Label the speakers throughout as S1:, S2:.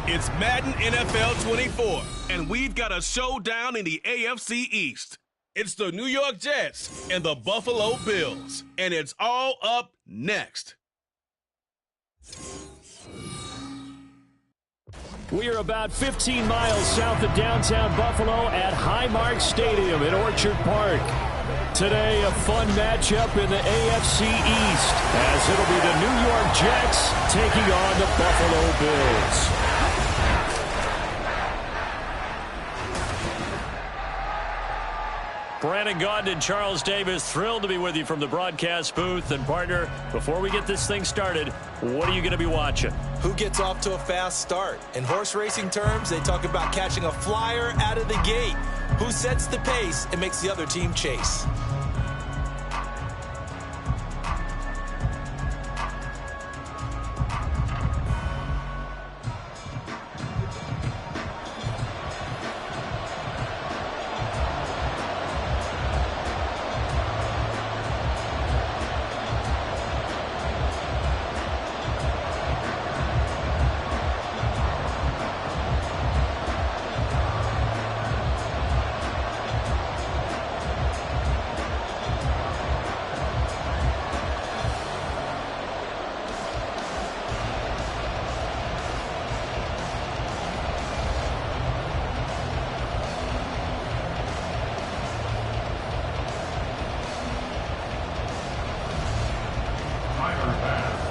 S1: It's Madden NFL 24, and we've got a showdown in the AFC East. It's the New York Jets and the Buffalo Bills, and it's all up next.
S2: We are about 15 miles south of downtown Buffalo at Highmark Stadium in Orchard Park. Today, a fun matchup in the AFC East, as it'll be the New York Jets taking on the Buffalo Bills. Brandon Gaudin and Charles Davis, thrilled to be with you from the broadcast booth. And partner, before we get this thing started, what are you going to be watching?
S3: Who gets off to a fast start? In horse racing terms, they talk about catching a flyer out of the gate. Who sets the pace and makes the other team chase?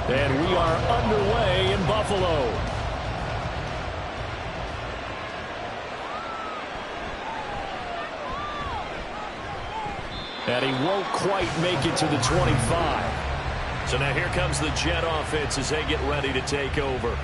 S2: And we are underway in Buffalo. And he won't quite make it to the 25. So now here comes the Jet offense as they get ready to take over.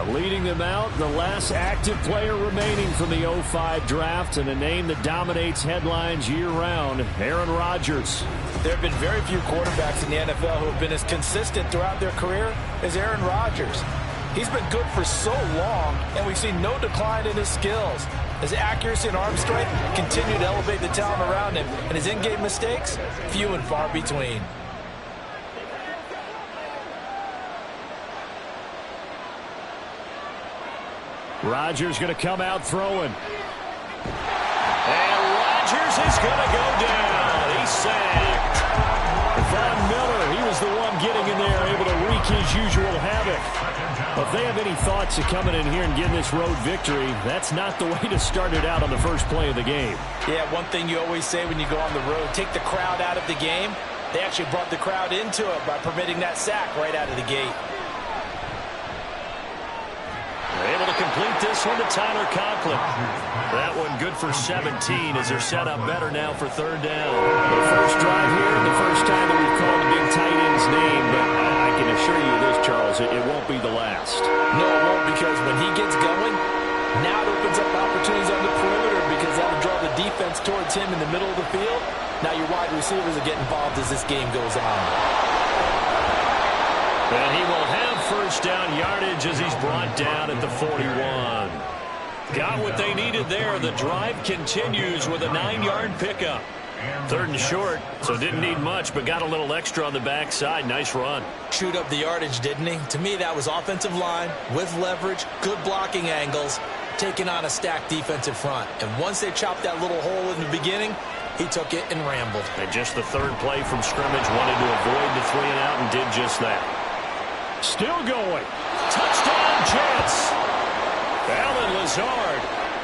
S2: Leading them out, the last active player remaining from the 05 draft, and a name that dominates headlines year-round, Aaron Rodgers.
S3: There have been very few quarterbacks in the NFL who have been as consistent throughout their career as Aaron Rodgers. He's been good for so long, and we've seen no decline in his skills. His accuracy and arm strength continue to elevate the talent around him, and his in-game mistakes, few and far between.
S2: Rodgers going to come out throwing. And Rodgers is going to go down. He's sacked. Von Miller, he was the one getting in there, able to wreak his usual havoc. If they have any thoughts of coming in here and getting this road victory, that's not the way to start it out on the first play of the game.
S3: Yeah, one thing you always say when you go on the road, take the crowd out of the game. They actually brought the crowd into it by permitting that sack right out of the gate.
S2: Able to complete this one to Tyler Conklin. That one good for 17 as they're set up better now for third down. The first drive here, the first time that we've called a big tight end's name, but I can assure you this, Charles, it won't be the last.
S3: No, it won't, because when he gets going, now it opens up opportunities on the perimeter because that'll draw the defense towards him in the middle of the field. Now your wide receivers will get involved as this game goes on.
S2: And he will have first down yardage as he's brought down at the 41. Got what they needed there. The drive continues with a 9-yard pickup. Third and short, so didn't need much, but got a little extra on the backside. Nice run.
S3: Chewed up the yardage, didn't he? To me, that was offensive line with leverage, good blocking angles, taking on a stacked defensive front. And once they chopped that little hole in the beginning, he took it and rambled.
S2: And just the third play from scrimmage, wanted to avoid the 3-and-out and did just that. Still going. Touchdown, Jets. Allen Lazard,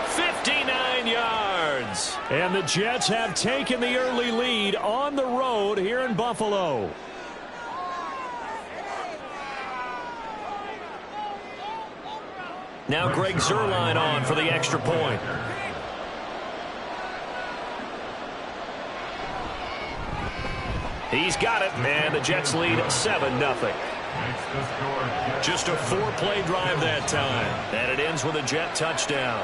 S2: 59 yards. And the Jets have taken the early lead on the road here in Buffalo. Now Greg Zuerlein on for the extra point. He's got it, and the Jets lead 7-0. Just a 4-play drive that time, and it ends with a Jet touchdown.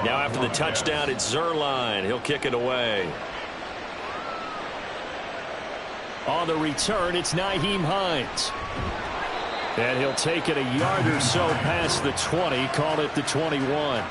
S2: Now after the touchdown, it's Zuerlein. He'll kick it away. On the return, it's Nyheim Hines. And he'll take it a yard or so past the 20, call it the 21.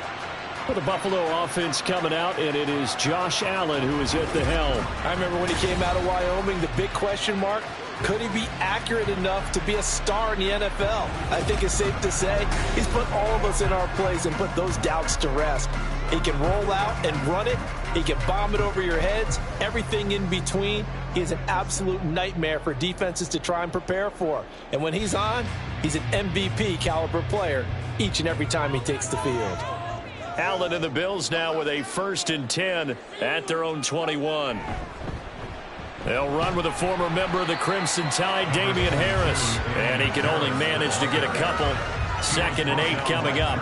S2: For the Buffalo offense coming out, and it is Josh Allen who is at the helm.
S3: I remember when he came out of Wyoming, the big question mark, could he be accurate enough to be a star in the NFL? I think it's safe to say he's put all of us in our place and put those doubts to rest. He can roll out and run it. He can bomb it over your heads. Everything in between. He is an absolute nightmare for defenses to try and prepare for. And when he's on, he's an MVP caliber player each and every time he takes the field.
S2: Allen and the Bills now with a 1st and 10 at their own 21. They'll run with a former member of the Crimson Tide, Damian Harris. And he can only manage to get a couple. 2nd and 8 coming up.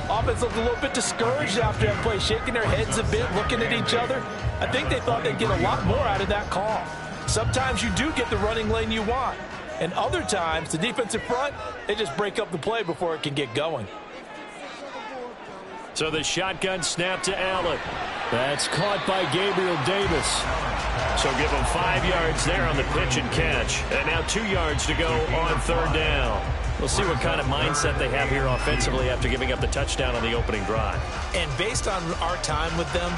S3: Offense looked a little bit discouraged after that play, shaking their heads a bit, looking at each other. I think they thought they'd get a lot more out of that call. Sometimes you do get the running lane you want. And other times, the defensive front, they just break up the play before it can get going.
S2: So the shotgun snap to Allen. That's caught by Gabriel Davis. So give him 5 yards there on the pitch and catch. And now 2 yards to go on 3rd down. We'll see what kind of mindset they have here offensively after giving up the touchdown on the opening drive.
S3: And based on our time with them,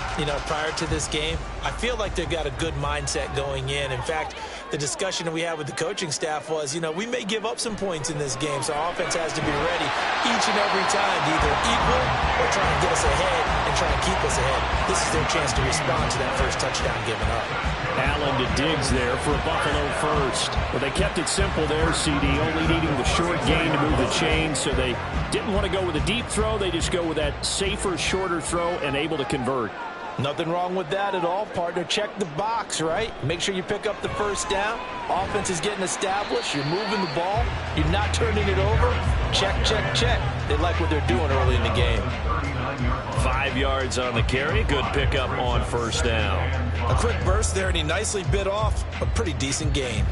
S3: prior to this game, I feel like they've got a good mindset going in. In fact, the discussion that we had with the coaching staff was, we may give up some points in this game, so our offense has to be ready each and every time to either equal or try and get us ahead and try and keep us ahead. This is their chance to respond to that first touchdown given up.
S2: Allen to Diggs there for a Buffalo first. Well, they kept it simple there, CD, only needing the short gain to move the chains, so they didn't want to go with a deep throw. They just go with that safer, shorter throw and able to convert.
S3: Nothing wrong with that at all, partner. Check the box, right? Make sure you pick up the first down. Offense is getting established. You're moving the ball. You're not turning it over. Check, check, check. They like what they're doing early in the game.
S2: 5 yards on the carry. Good pickup on 1st down.
S3: A quick burst there, and he nicely bit off a pretty decent gain.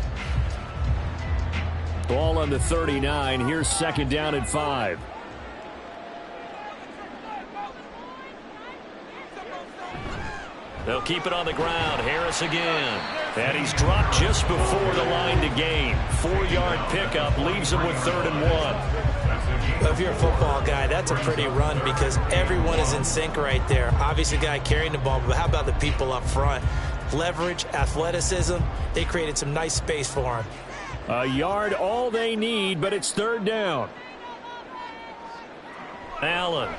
S2: Ball on the 39. Here's 2nd down and 5. They'll keep it on the ground. Harris again. And he's dropped just before the line to gain. 4-yard pickup leaves him with 3rd and 1.
S3: Well, if you're a football guy, that's a pretty run because everyone is in sync right there. Obviously, the guy carrying the ball, but how about the people up front? Leverage, athleticism. They created some nice space for him.
S2: A yard all they need, but it's 3rd down. Allen.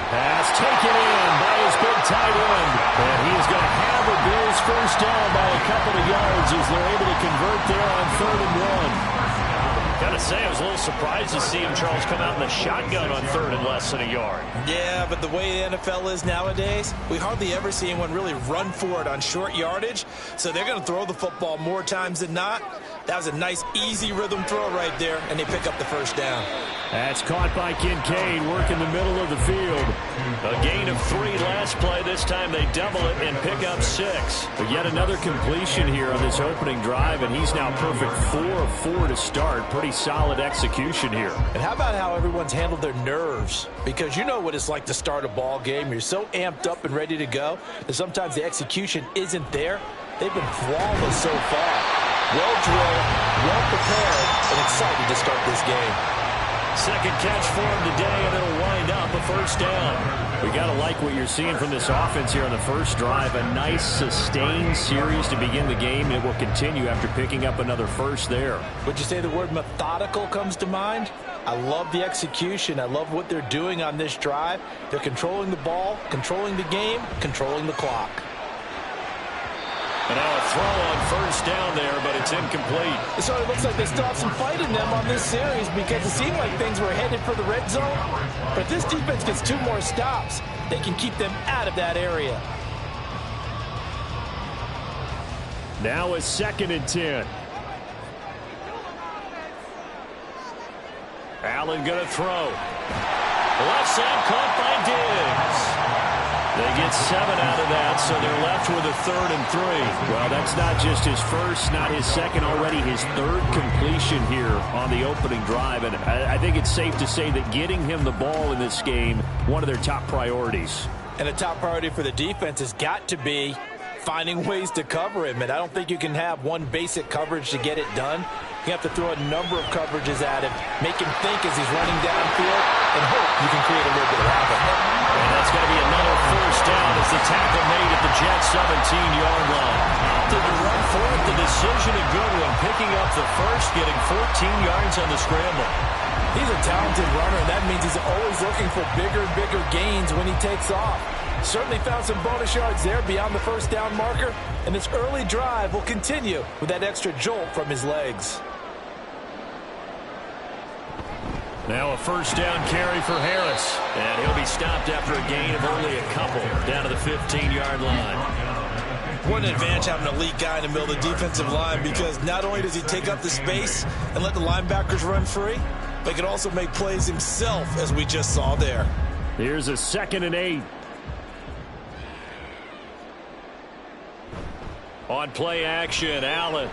S2: Pass taken in by his big tight end. And he is going to have the Bills 1st down by a couple of yards as they're able to convert there on 3rd and 1. Gotta say, I was a little surprised to see him, Charles, come out in the shotgun on 3rd and less than a yard.
S3: Yeah, but the way the NFL is nowadays, we hardly ever see anyone really run for it on short yardage. So they're going to throw the football more times than not. That was a nice, easy rhythm throw right there, and they pick up the 1st down.
S2: That's caught by Kincaid, working the middle of the field. A gain of 3 last play. This time they double it and pick up 6. But yet another completion here on this opening drive, and he's now perfect 4 of 4 to start. Pretty solid execution here.
S3: And how about how everyone's handled their nerves? Because you know what it's like to start a ball game. You're so amped up and ready to go that sometimes the execution isn't there. They've been flawless so far. Well drilled, well prepared, and excited to start this game.
S2: 2nd catch for him today, and it'll wind up a 1st down. We got to like what you're seeing from this offense here on the first drive. A nice, sustained series to begin the game. It will continue after picking up another first there.
S3: Would you say the word methodical comes to mind? I love the execution. I love what they're doing on this drive. They're controlling the ball, controlling the game, controlling the clock.
S2: And now a throw on 1st down there, but it's incomplete.
S3: So it looks like they still have some fight in them on this series because it seemed like things were headed for the red zone. But if this defense gets 2 more stops, they can keep them out of that area.
S2: Now a 2nd and 10. Allen going to throw. Left side caught by Diggs. They get 7 out of that, so they're left with a 3rd and 3. Well, that's not just his first, not his second, already his 3rd completion here on the opening drive. And I think it's safe to say that getting him the ball in this game, one of their top priorities.
S3: And the top priority for the defense has got to be finding ways to cover him. And I don't think you can have one basic coverage to get it done. You have to throw a number of coverages at him, make him think as he's running downfield, and hope you can create a little bit of havoc.
S2: And that's going to be another first down as the tackle made at the Jets' 17-yard line. Opted to run for it, the decision a good one, picking up the first, getting 14 yards on the scramble.
S3: He's a talented runner, and that means he's always looking for bigger and bigger gains when he takes off. Certainly found some bonus yards there beyond the first down marker, and this early drive will continue with that extra jolt from his legs.
S2: Now a first down carry for Harris, and he'll be stopped after a gain of only a couple down to the 15-yard line.
S3: What an advantage having an elite guy in the middle of the defensive line, because not only does he take up the space and let the linebackers run free, but he can also make plays himself, as we just saw there.
S2: Here's a 2nd and 8. On play action, Allen.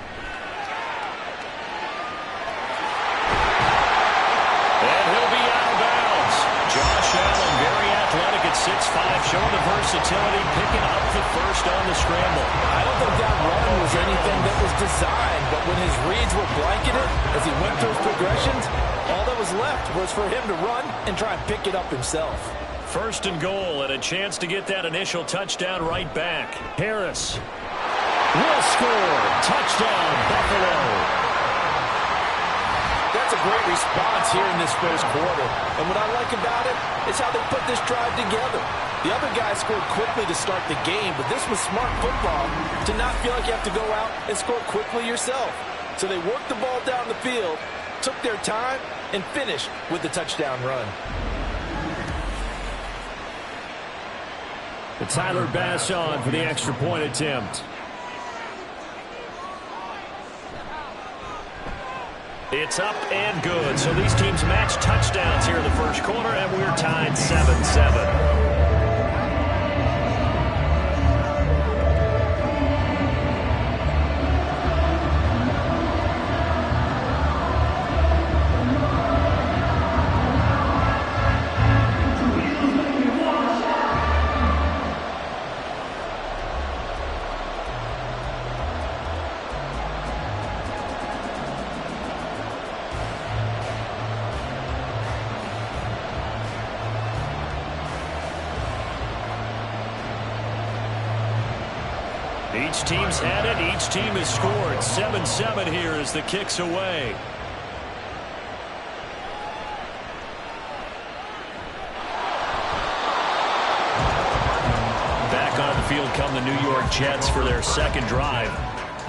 S2: And he'll be out of bounds. Josh Allen, very athletic at 6'5", showing the versatility, picking up the first on the scramble.
S3: I don't think that run was anything that was designed, but when his reads were blanketed, as he went through his progressions, all that was left was for him to run and try and pick it up himself.
S2: 1st and goal, and a chance to get that initial touchdown right back. Harris will score. Touchdown, Buffalo.
S3: That's a great response here in this first quarter. And what I like about it is how they put this drive together. The other guy scored quickly to start the game, but this was smart football to not feel like you have to go out and score quickly yourself. So they worked the ball down the field, took their time, and finished with the touchdown run.
S2: And Tyler Bass on for the extra point attempt. It's up and good. So these teams match touchdowns here in the first quarter, and we're tied 7-7. Each team's had it. Each team has scored. 7-7 here as the kick's away. Back on the field come the New York Jets for their second drive.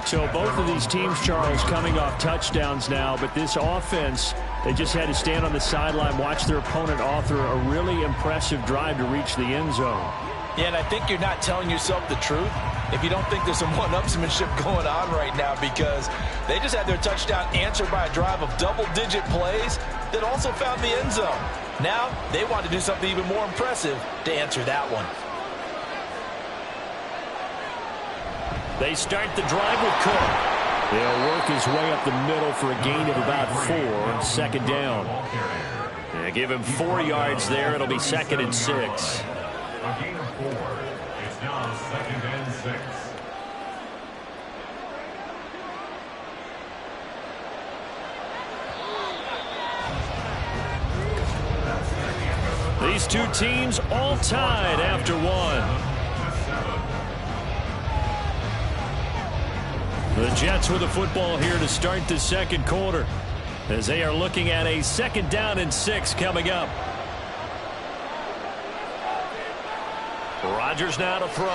S2: So both of these teams, Charles, coming off touchdowns now, but this offense, they just had to stand on the sideline, watch their opponent author a really impressive drive to reach the end zone.
S3: Yeah, and I think you're not telling yourself the truth if you don't think there's some one-upsmanship going on right now, because they just had their touchdown answered by a drive of double-digit plays that also found the end zone. Now they want to do something even more impressive to answer that one.
S2: They start the drive with Cook. They'll work his way up the middle for a gain of about 4 on 2nd down. Yeah, give him 4 yards there. It'll be 2nd and 6.
S4: A gain of 4. It's now 2nd and 6.
S2: These two teams all tied after one. The Jets with the football here to start the second quarter, as they are looking at a 2nd down and 6 coming up. Rodgers now to throw.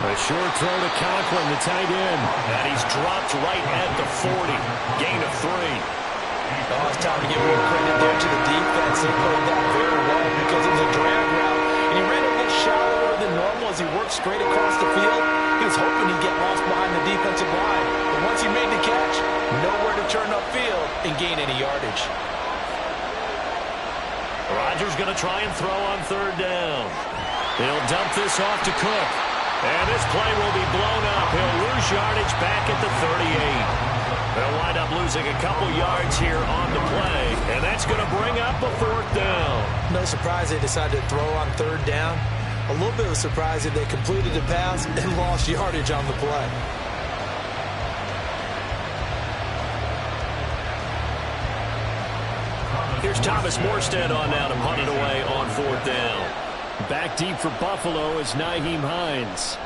S2: A short throw to Conklin, the tight end. And he's dropped right at the 40. Gain of 3.
S3: Oh, it's time to give more credit there to the defense. He played that very well because it was a drag route, and he ran a little shallower than normal as he worked straight across the field. He was hoping he'd get lost behind the defensive line, but once he made the catch, nowhere to turn upfield and gain any yardage.
S2: Rodgers going to try and throw on third down. He'll dump this off to Cook. And this play will be blown up. He'll lose yardage back at the 38. They'll wind up losing a couple yards here on the play, and that's going to bring up a fourth down.
S3: No surprise they decided to throw on third down. A little bit of a surprise that they completed the pass and lost yardage on the play.
S2: Here's Thomas Morstead on now to punt it away on fourth down.
S5: Back deep for Buffalo is Nyheim Hines.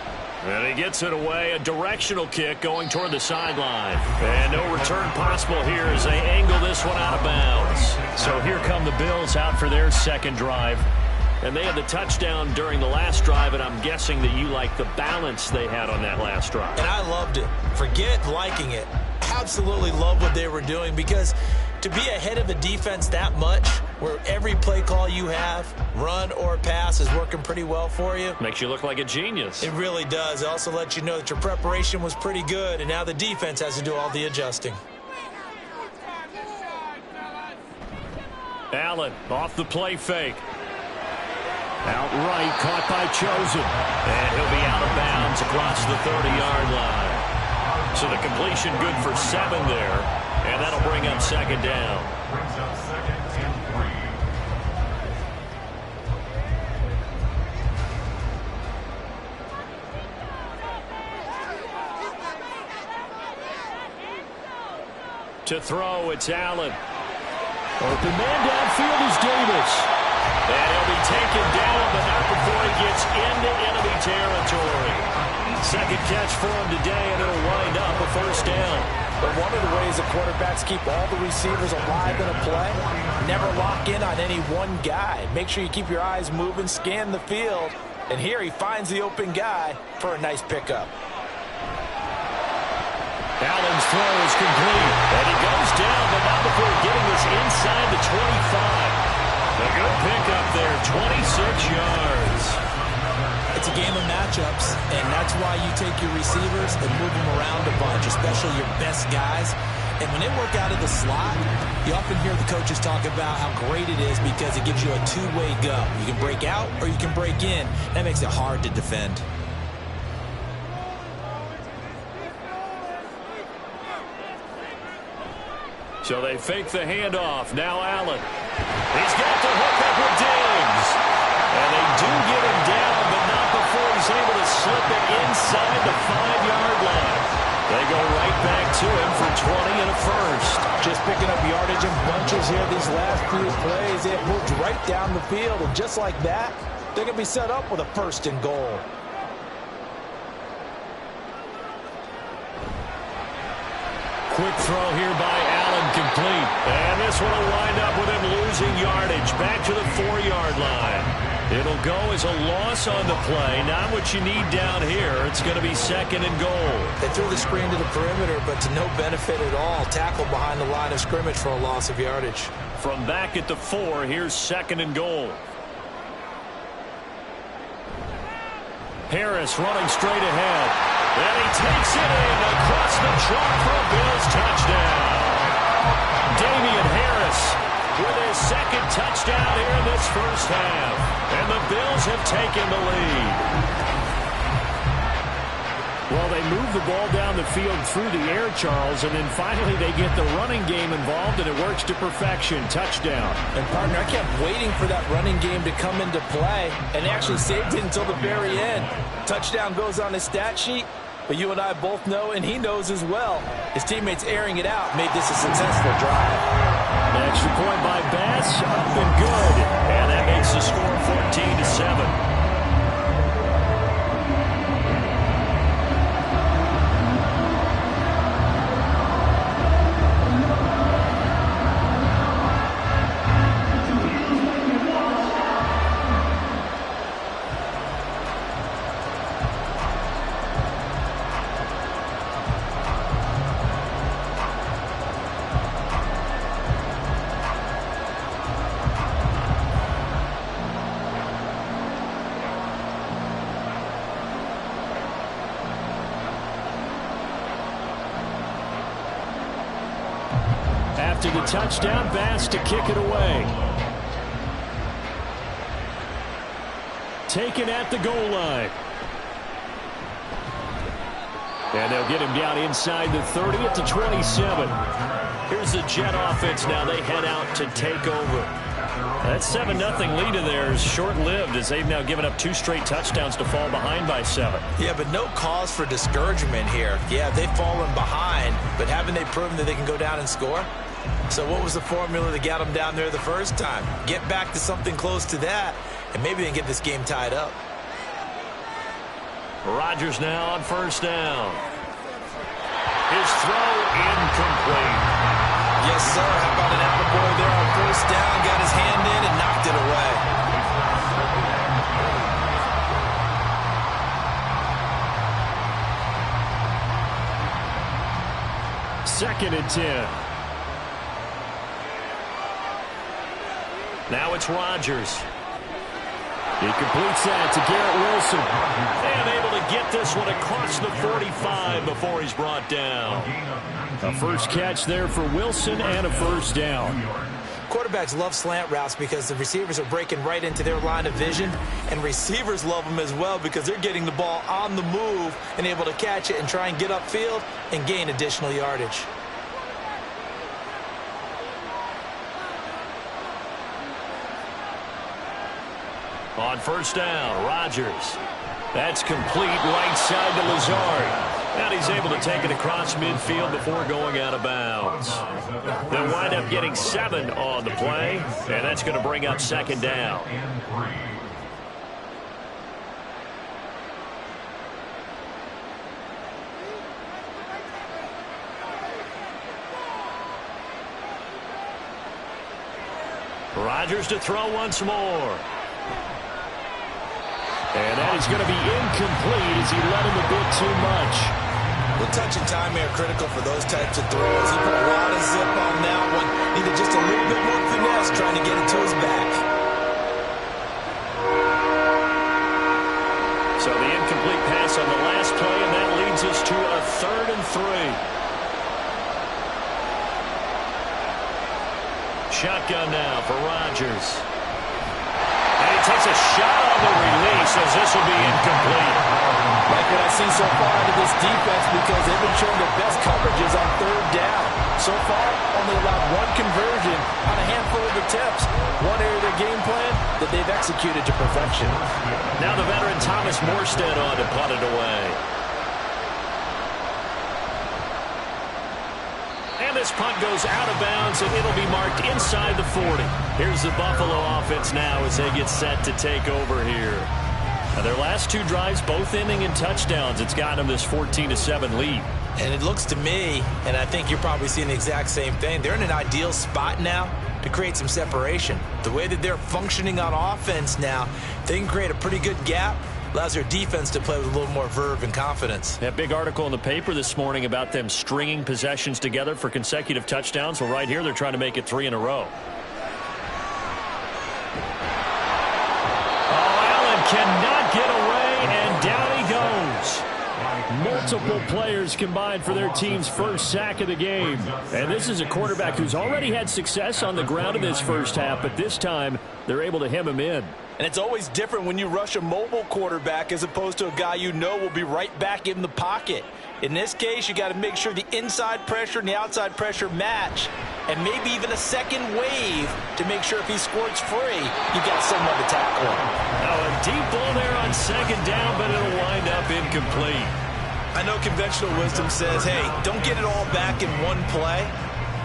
S2: And he gets it away, a directional kick going toward the sideline. And no return possible here as they angle this one out of bounds.
S5: So here come the Bills out for their second drive.
S2: And they had the touchdown during the last drive, and I'm guessing that you like the balance they had on that last drive.
S3: And I loved it. Forget liking it. Absolutely love what they were doing, because to be ahead of a defense that much, where every play call you have, run or pass, is working pretty well for you.
S2: Makes you look like a genius.
S3: It really does. It also lets you know that your preparation was pretty good, and now the defense has to do all the adjusting.
S2: Allen off the play fake.
S5: Outright caught by Chosen.
S2: And he'll be out of bounds across the 30-yard line. So the completion good for 7 there. And that'll bring up second down.
S4: Brings up second and
S2: 3. To throw, it's Allen.
S5: Open man downfield is Davis.
S2: And he'll be taken down, but not before he gets into enemy territory. Second catch for him today, and it'll wind up a first down.
S3: But one of the ways the quarterbacks keep all the receivers alive in a play, never lock in on any one guy. Make sure you keep your eyes moving, scan the field. And here he finds the open guy for a nice pickup.
S2: Allen's throw is complete. And he goes down, but not before getting this inside the 25. A good pickup there, 26 yards.
S3: It's a game of matchups, and that's why you take your receivers and move them around a bunch, especially your best guys. And when they work out of the slot, you often hear the coaches talk about how great it is because it gives you a two-way go. You can break out or you can break in. That makes it hard to defend.
S2: So they fake the handoff. Now Allen. He's got the hook up with Diggs. And they do get him down, but not before he's able to slip it inside the 5-yard line. They go right back to him for 20 and a first.
S3: Just picking up yardage in bunches here these last few plays. They have moved right down the field, and just like that, they're going to be set up with a first and goal.
S2: Quick throw here by Allen, complete. And this one will wind up with him losing yardage back to the 4-yard line. It'll go as a loss on the play. Not what you need down here. It's going to be second and goal.
S3: They threw the screen to the perimeter, but to no benefit at all. Tackle behind the line of scrimmage for a loss of yardage.
S2: From back at the 4, here's second and goal. Harris running straight ahead. And he takes it in across the chalk for a Bills touchdown. Damian Harris with his second touchdown here in this first half. And the Bills have taken the lead.
S5: Well, they move the ball down the field through the air, Charles, and then finally they get the running game involved, and it works to perfection. Touchdown.
S3: And, partner, I kept waiting for that running game to come into play, and they actually saved it until the very end. Touchdown goes on his stat sheet, but you and I both know, and he knows as well, his teammates airing it out made this a successful drive.
S2: An extra point by Bass, up and good. And that makes the score 14-7.
S5: After the touchdown, Bass to kick it away. taken at the goal line. And they'll get him down inside the 30 at the 27.
S2: Here's the Jet offense now. They head out to take over. That 7-0 lead of theirs short-lived as they've now given up 2 straight touchdowns to fall behind by 7.
S3: Yeah, but no cause for discouragement here. Yeah, they've fallen behind, but haven't they proven that they can go down and score? So what was the formula that got them down there the first time? Get back to something close to that, and maybe they can get this game tied up.
S2: Rodgers now on first down. His throw incomplete.
S3: Yes, sir. How about an attaboy there on first down? Got his hand in and knocked it away.
S5: Second and 10.
S2: Now it's Rodgers.
S5: He completes that to Garrett Wilson.
S2: And able to get this one across the 45 before he's brought down.
S5: A first catch there for Wilson and a first down.
S3: Quarterbacks love slant routes because the receivers are breaking right into their line of vision, and receivers love them as well because they're getting the ball on the move and able to catch it and try and get upfield and gain additional yardage.
S2: On first down, Rodgers. That's complete right side to Lazard. And he's able to take it across midfield before going out of bounds. They'll wind up getting 7 on the play, and that's going to bring up second down. Rodgers to throw once more.
S5: And that is going to be incomplete as he led him a bit too much.
S3: The touch and time are critical for those types of throws. He put a lot of zip on that one. Needed just a little bit more finesse trying to get it to his back.
S2: So the incomplete pass on the last play, and that leads us to a 3rd and 3. Shotgun now for Rodgers. And he takes a shot on the release as this will be incomplete.
S3: Like what I've seen so far out of this defense because they've been showing their best coverages on 3rd down. So far, only allowed 1 conversion on a handful of attempts. One area of their game plan that they've executed to perfection.
S2: Now the veteran Thomas Morstead on to punt it away. And this punt goes out of bounds, and it'll be marked inside the 40. Here's the Buffalo offense now as they get set to take over here. Now their last 2 drives, both ending in touchdowns. It's gotten them this 14-7 lead.
S3: And it looks to me, and I think you're probably seeing the exact same thing, they're in an ideal spot now to create some separation. The way that they're functioning on offense now, they can create a pretty good gap. Allows their defense to play with a little more verve and confidence.
S2: That big article in the paper this morning about them stringing possessions together for consecutive touchdowns. Well, right here, they're trying to make it 3 in a row.
S5: Oh, Allen cannot get away, and down he goes. Multiple players combined for their team's first sack of the game. And this is a quarterback who's already had success on the ground in this first half, but this time they're able to hem him in.
S3: And it's always different when you rush a mobile quarterback as opposed to a guy you know will be right back in the pocket. In this case, you got to make sure the inside pressure and the outside pressure match, and maybe even a second wave to make sure if he squirts free, you got someone to tackle him.
S2: Now a deep ball there on second down, but it'll wind up incomplete.
S3: I know conventional wisdom says, hey, don't get it all back in one play,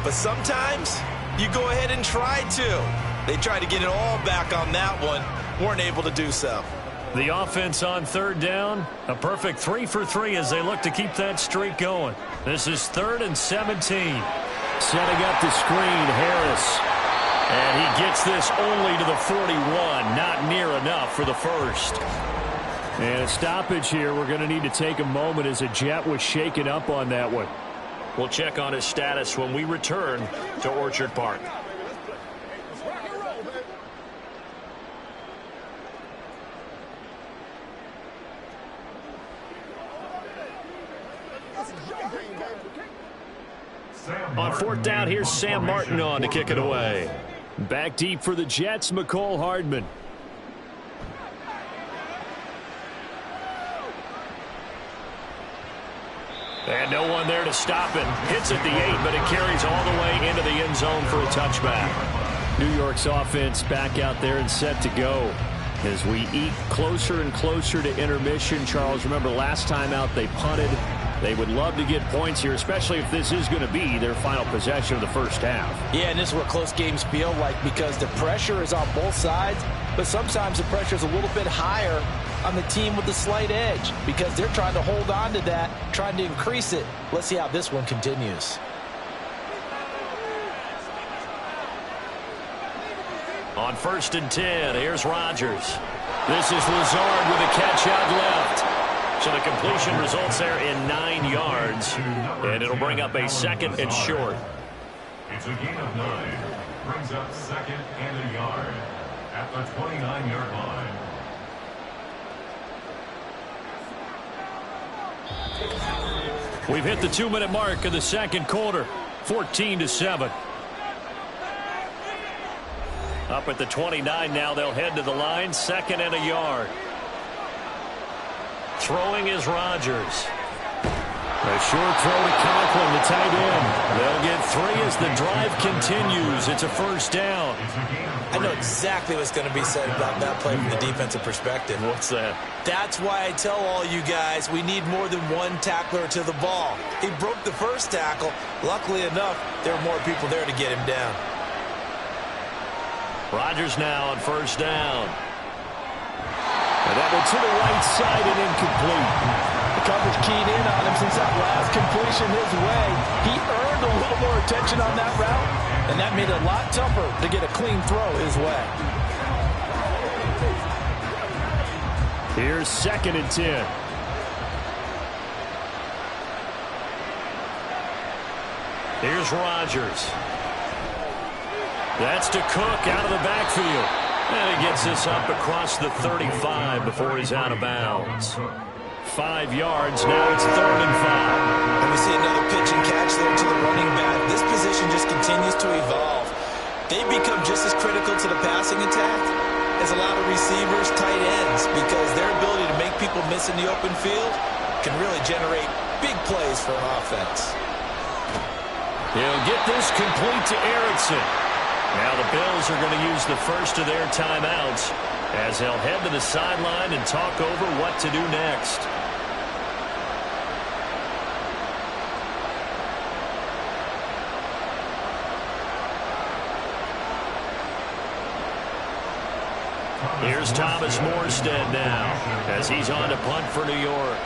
S3: but sometimes you go ahead and try to. They tried to get it all back on that one, weren't able to do so.
S2: The offense on 3rd down, a perfect 3 for 3 as they look to keep that streak going. This is 3rd and 17.
S5: Setting up the screen, Harris.
S2: And he gets this only to the 41, not near enough for the first.
S5: And a stoppage here. We're going to need to take a moment as a Jet was shaken up on that one.
S2: We'll check on his status when we return to Orchard Park. On 4th down, here's Sam Martin on to kick it away.
S5: Back deep for the Jets, McCole Hardman.
S2: And no one there to stop it. Hits at the 8, but it carries all the way into the end zone for a touchback.
S5: New York's offense back out there and set to go. As we eat closer and closer to intermission, Charles, remember last time out they punted. They would love to get points here, especially if this is going to be their final possession of the first half.
S3: Yeah, and this is what close games feel like because the pressure is on both sides, but sometimes the pressure is a little bit higher on the team with the slight edge because they're trying to hold on to that, trying to increase it. Let's see how this one continues.
S2: On 1st and 10, here's Rodgers. This is Lazard with a catch out left. So the completion results there in 9 yards, and it'll bring up a 2nd and short.
S4: It's a gain of 9. Brings up 2nd and a yard at the 29-yard line.
S5: We've hit the 2-minute mark of the second quarter, 14-7.
S2: Up at the 29 now, they'll head to the line, 2nd and a yard. Throwing is Rodgers.
S5: A short throw to Conklin, the tight end.
S2: They'll get 3 as the drive continues. It's a first down.
S3: I know exactly what's going to be said about that play from the defensive perspective.
S2: What's that?
S3: That's why I tell all you guys we need more than one tackler to the ball. He broke the first tackle. Luckily enough, there were more people there to get him down.
S2: Rodgers now on first down.
S5: And that one to the right side and incomplete.
S3: The coverage keyed in on him since that last completion his way. He earned a little more attention on that route, and that made it a lot tougher to get a clean throw his way.
S5: Here's 2nd and 10.
S2: Here's Rodgers. That's to Cook out of the backfield. And he gets this up across the 35 before he's out of bounds. 5 yards, now it's 3rd and 5.
S3: And we see another pitch and catch there to the running back. This position just continues to evolve. They become just as critical to the passing attack as a lot of receivers, tight ends, because their ability to make people miss in the open field can really generate big plays for an offense.
S2: He'll get this complete to Erickson. Now the Bills are going to use the first of their timeouts as they'll head to the sideline and talk over what to do next. Here's Thomas Morstead now as he's on to punt for New York.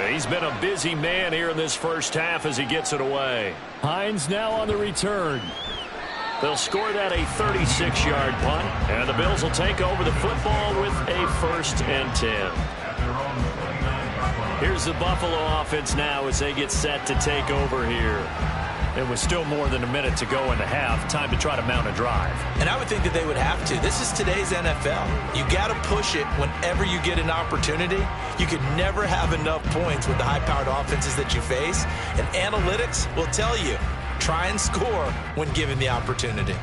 S2: He's been a busy man here in this first half as he gets it away.
S5: Hines now on the return.
S2: They'll score that a 36-yard punt, and the Bills will take over the football with a 1st and 10. Here's the Buffalo offense now as they get set to take over here.
S5: It was still more than a minute to go in the half. Time to try to mount a drive.
S3: And I would think that they would have to. This is today's NFL. You got to push it whenever you get an opportunity. You could never have enough points with the high-powered offenses that you face. And analytics will tell you, try and score when given the opportunity.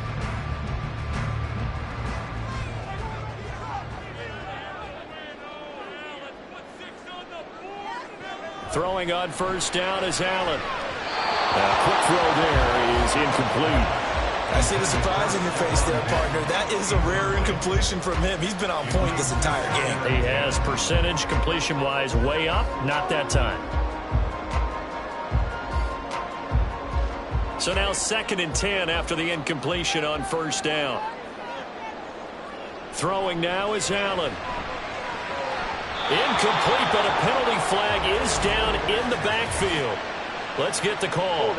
S2: Throwing on first down is Allen.
S5: A quick throw there is incomplete.
S3: I see the surprise in your face there, partner. That is a rare incompletion from him. He's been on point this entire game.
S2: He has percentage completion-wise way up, not that time. So now 2nd and 10 after the incompletion on first down. Throwing now is Allen. Incomplete, but a penalty flag is down in the backfield. Let's get the call.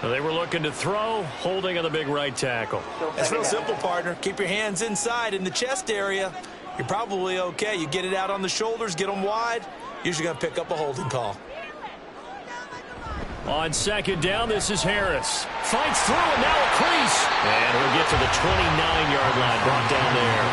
S2: They were looking to throw, holding on the big right tackle.
S3: It's real simple, partner. Keep your hands inside in the chest area. You're probably okay. You get it out on the shoulders, get them wide. Usually going to pick up a holding call.
S2: On 2nd down, this is Harris. Fights through, and now a crease. And he'll get to the 29-yard line, brought down there.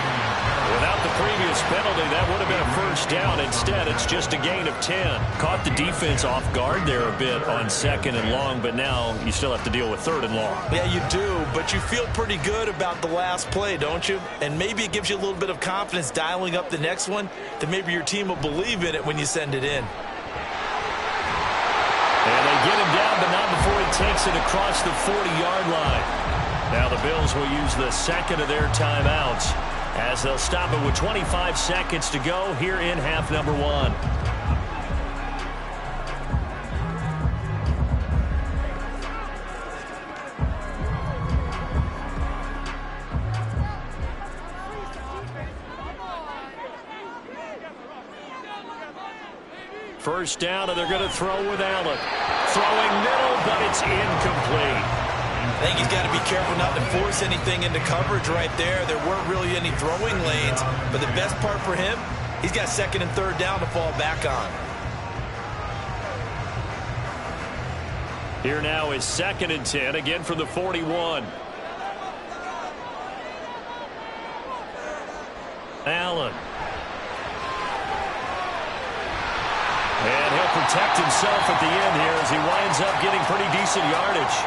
S2: Without the previous
S5: penalty. That would have been a first down. Instead, it's just a gain of 10. Caught the defense off guard there a bit on second and long, but now you still have to deal with third and long.
S3: Yeah, you do, but you feel pretty good about the last play, don't you? And maybe it gives you a little bit of confidence dialing up the next one that maybe your team will believe in it when you send it in.
S5: And they get him down, but not before he takes it across the 40-yard line. Now the Bills will use the second of their timeouts as they'll stop it with 25 seconds to go here in half number one. First down, and they're going to throw with Allen. Throwing middle, but it's incomplete.
S3: I think he's got to be careful not to force anything into coverage right there. There weren't really any throwing lanes, but the best part for him, he's got second and third down to fall back on.
S5: Here now is second and 10, again from the 41. Allen. And he'll protect himself at the end here as he winds up getting pretty decent yardage.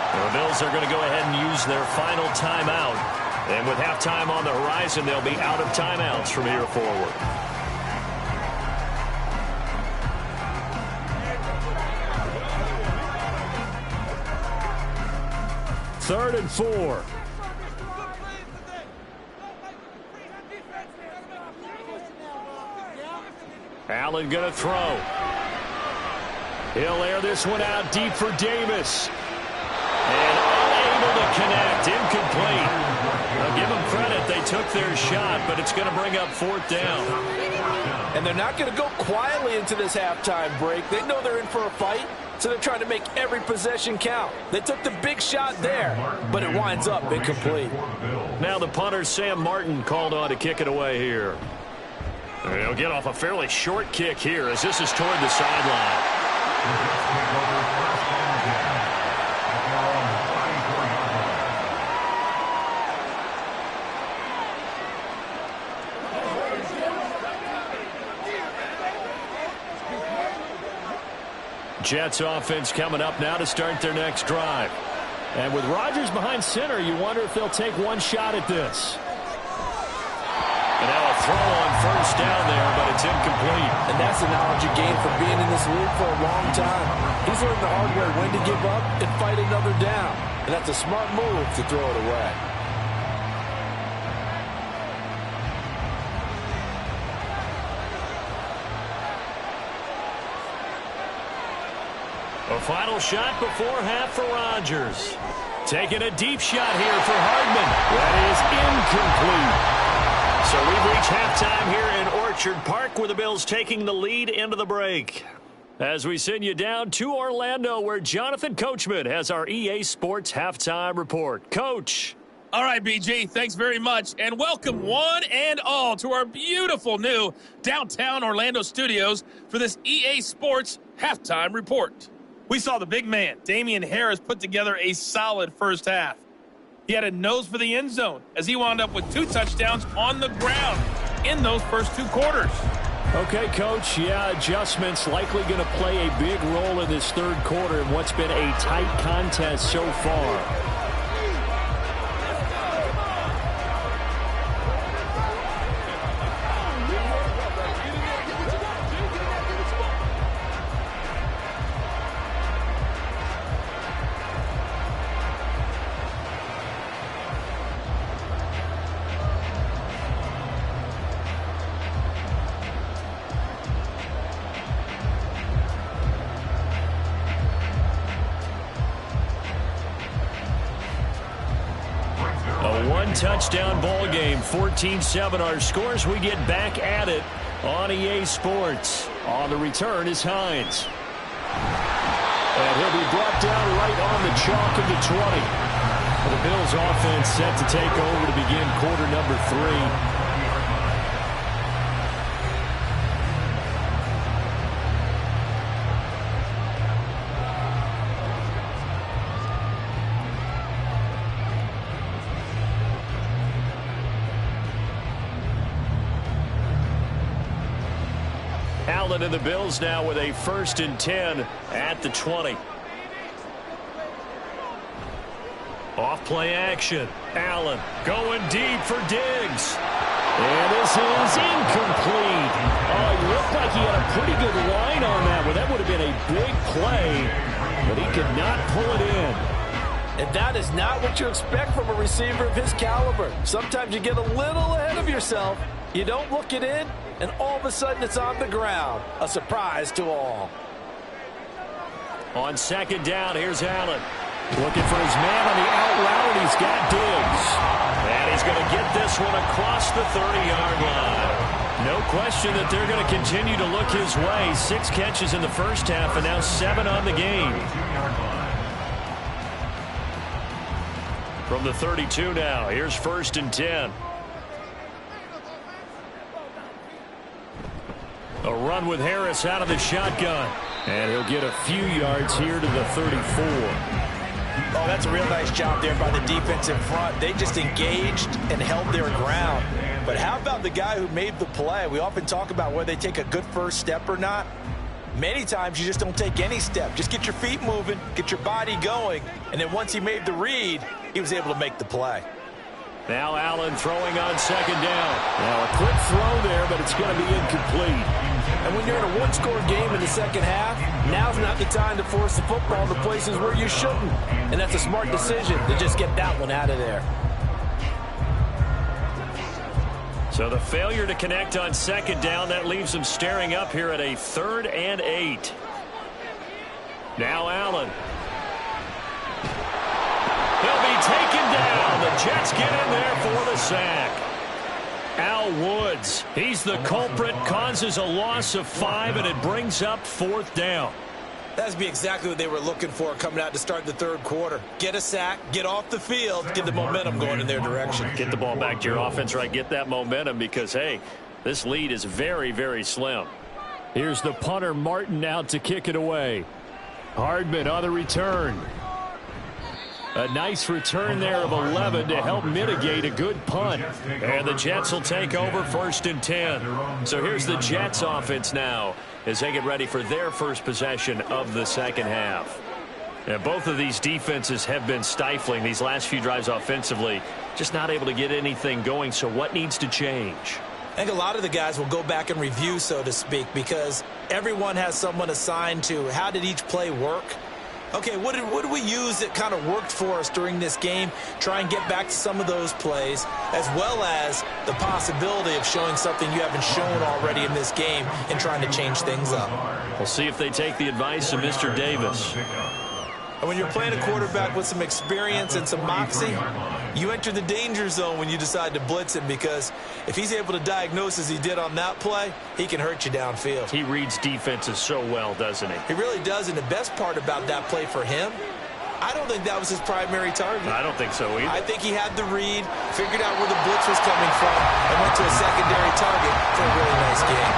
S5: The Bills are going to go ahead and use their final timeout. And with halftime on the horizon, they'll be out of timeouts from here forward. Third and 4. Allen going to throw. He'll air this one out deep for Davis. And unable to connect. Incomplete. I'll give them credit. They took their shot, but it's going to bring up fourth down.
S3: And they're not going to go quietly into this halftime break. They know they're in for a fight, so they're trying to make every possession count. They took the big shot there, but it winds up incomplete.
S5: Now the punter, Sam Martin, called on to kick it away here. He'll get off a fairly short kick here as this is toward the sideline. Jets offense coming up now to start their next drive. And with Rodgers behind center, you wonder if they'll take one shot at this. And now a throw on first down there, but it's incomplete.
S3: And that's the knowledge you gain from being in this league for a long time. He's learned the hard way when to give up and fight another down. And that's a smart move to throw it away.
S5: A final shot before half for Rodgers. Taking a deep shot here for Hardman. That is incomplete. So we've reached halftime here in Orchard Park with the Bills taking the lead into the break. As we send you down to Orlando where Jonathan Coachman has our EA Sports Halftime Report. Coach.
S6: All right, BG, thanks very much. And welcome one and all to our beautiful new downtown Orlando studios for this EA Sports Halftime Report. We saw the big man, Damian Harris, put together a solid first half. He had a nose for the end zone as he wound up with 2 touchdowns on the ground in those first 2 quarters.
S5: Okay, Coach. Yeah, adjustments likely going to play a big role in this third quarter in what's been a tight contest so far. Touchdown ball game, 14-7 our scores. We get back at it on EA Sports. On the return is Hines. And he'll be brought down right on the chalk of the 20. The Bills offense set to take over to begin quarter number 3. Allen and the Bills now with a 1st and 10 at the 20. Off play action. Allen going deep for Diggs. And this is incomplete. Oh, he looked like he had a pretty good line on that one. That would have been a big play, but he could not pull it in.
S3: And that is not what you expect from a receiver of his caliber. Sometimes you get a little ahead of yourself. You don't look it in, and all of a sudden it's on the ground. A surprise to all.
S5: On 2nd down, here's Allen. Looking for his man on the out route. He's got Diggs. And he's going to get this one across the 30-yard line. No question that they're going to continue to look his way. 6 catches in the first half and now 7 on the game. From the 32 now, here's 1st and 10. A run with Harris out of the shotgun. And he'll get a few yards here to the 34.
S3: Oh, that's a real nice job there by the defense in front. They just engaged and held their ground. But how about the guy who made the play? We often talk about whether they take a good first step or not. Many times you just don't take any step. Just get your feet moving, get your body going, and then once he made the read, he was able to make the play.
S5: Now Allen throwing on 2nd down. Now a quick throw there, but it's going to be incomplete.
S3: And when you're in a one-score game in the second half, now's not the time to force the football to places where you shouldn't. And that's a smart decision to just get that one out of there.
S5: So the failure to connect on 2nd down, that leaves them staring up here at a 3rd and 8. Now Allen. He'll be taken down. The Jets get in there for the sack. Al Woods, he's the culprit, causes a loss of 5, and it brings up 4th down.
S3: That's be exactly what they were looking for coming out to start the 3rd quarter. Get a sack, get off the field, get the momentum going in their direction.
S5: Get the ball back to your offense, right? Get that momentum because, hey, this lead is very, very slim. Here's the punter, Martin, out to kick it away. Hardman on the return. A nice return there of 11 to help mitigate a good punt. And the Jets will take over 1st and 10. So here's the Jets offense now as they get ready for their first possession of the second half. And both of these defenses have been stifling these last few drives offensively. Just not able to get anything going. So what needs to change?
S3: I think a lot of the guys will go back and review, so to speak, because everyone has someone assigned to how did each play work. Okay, what did we use that kind of worked for us during this game? Try and get back to some of those plays, as well as the possibility of showing something you haven't shown already in this game and trying to change things up.
S5: We'll see if they take the advice of Mr. Davis.
S3: And when you're playing a quarterback with some experience and some moxie, you enter the danger zone when you decide to blitz him, because if he's able to diagnose as he did on that play, he can hurt you downfield.
S5: He reads defenses so well, doesn't he?
S3: He really does, and the best part about that play for him, I don't think that was his primary target.
S5: I don't think so either.
S3: I think he had the read, figured out where the blitz was coming from, and went to a secondary target for a really nice game.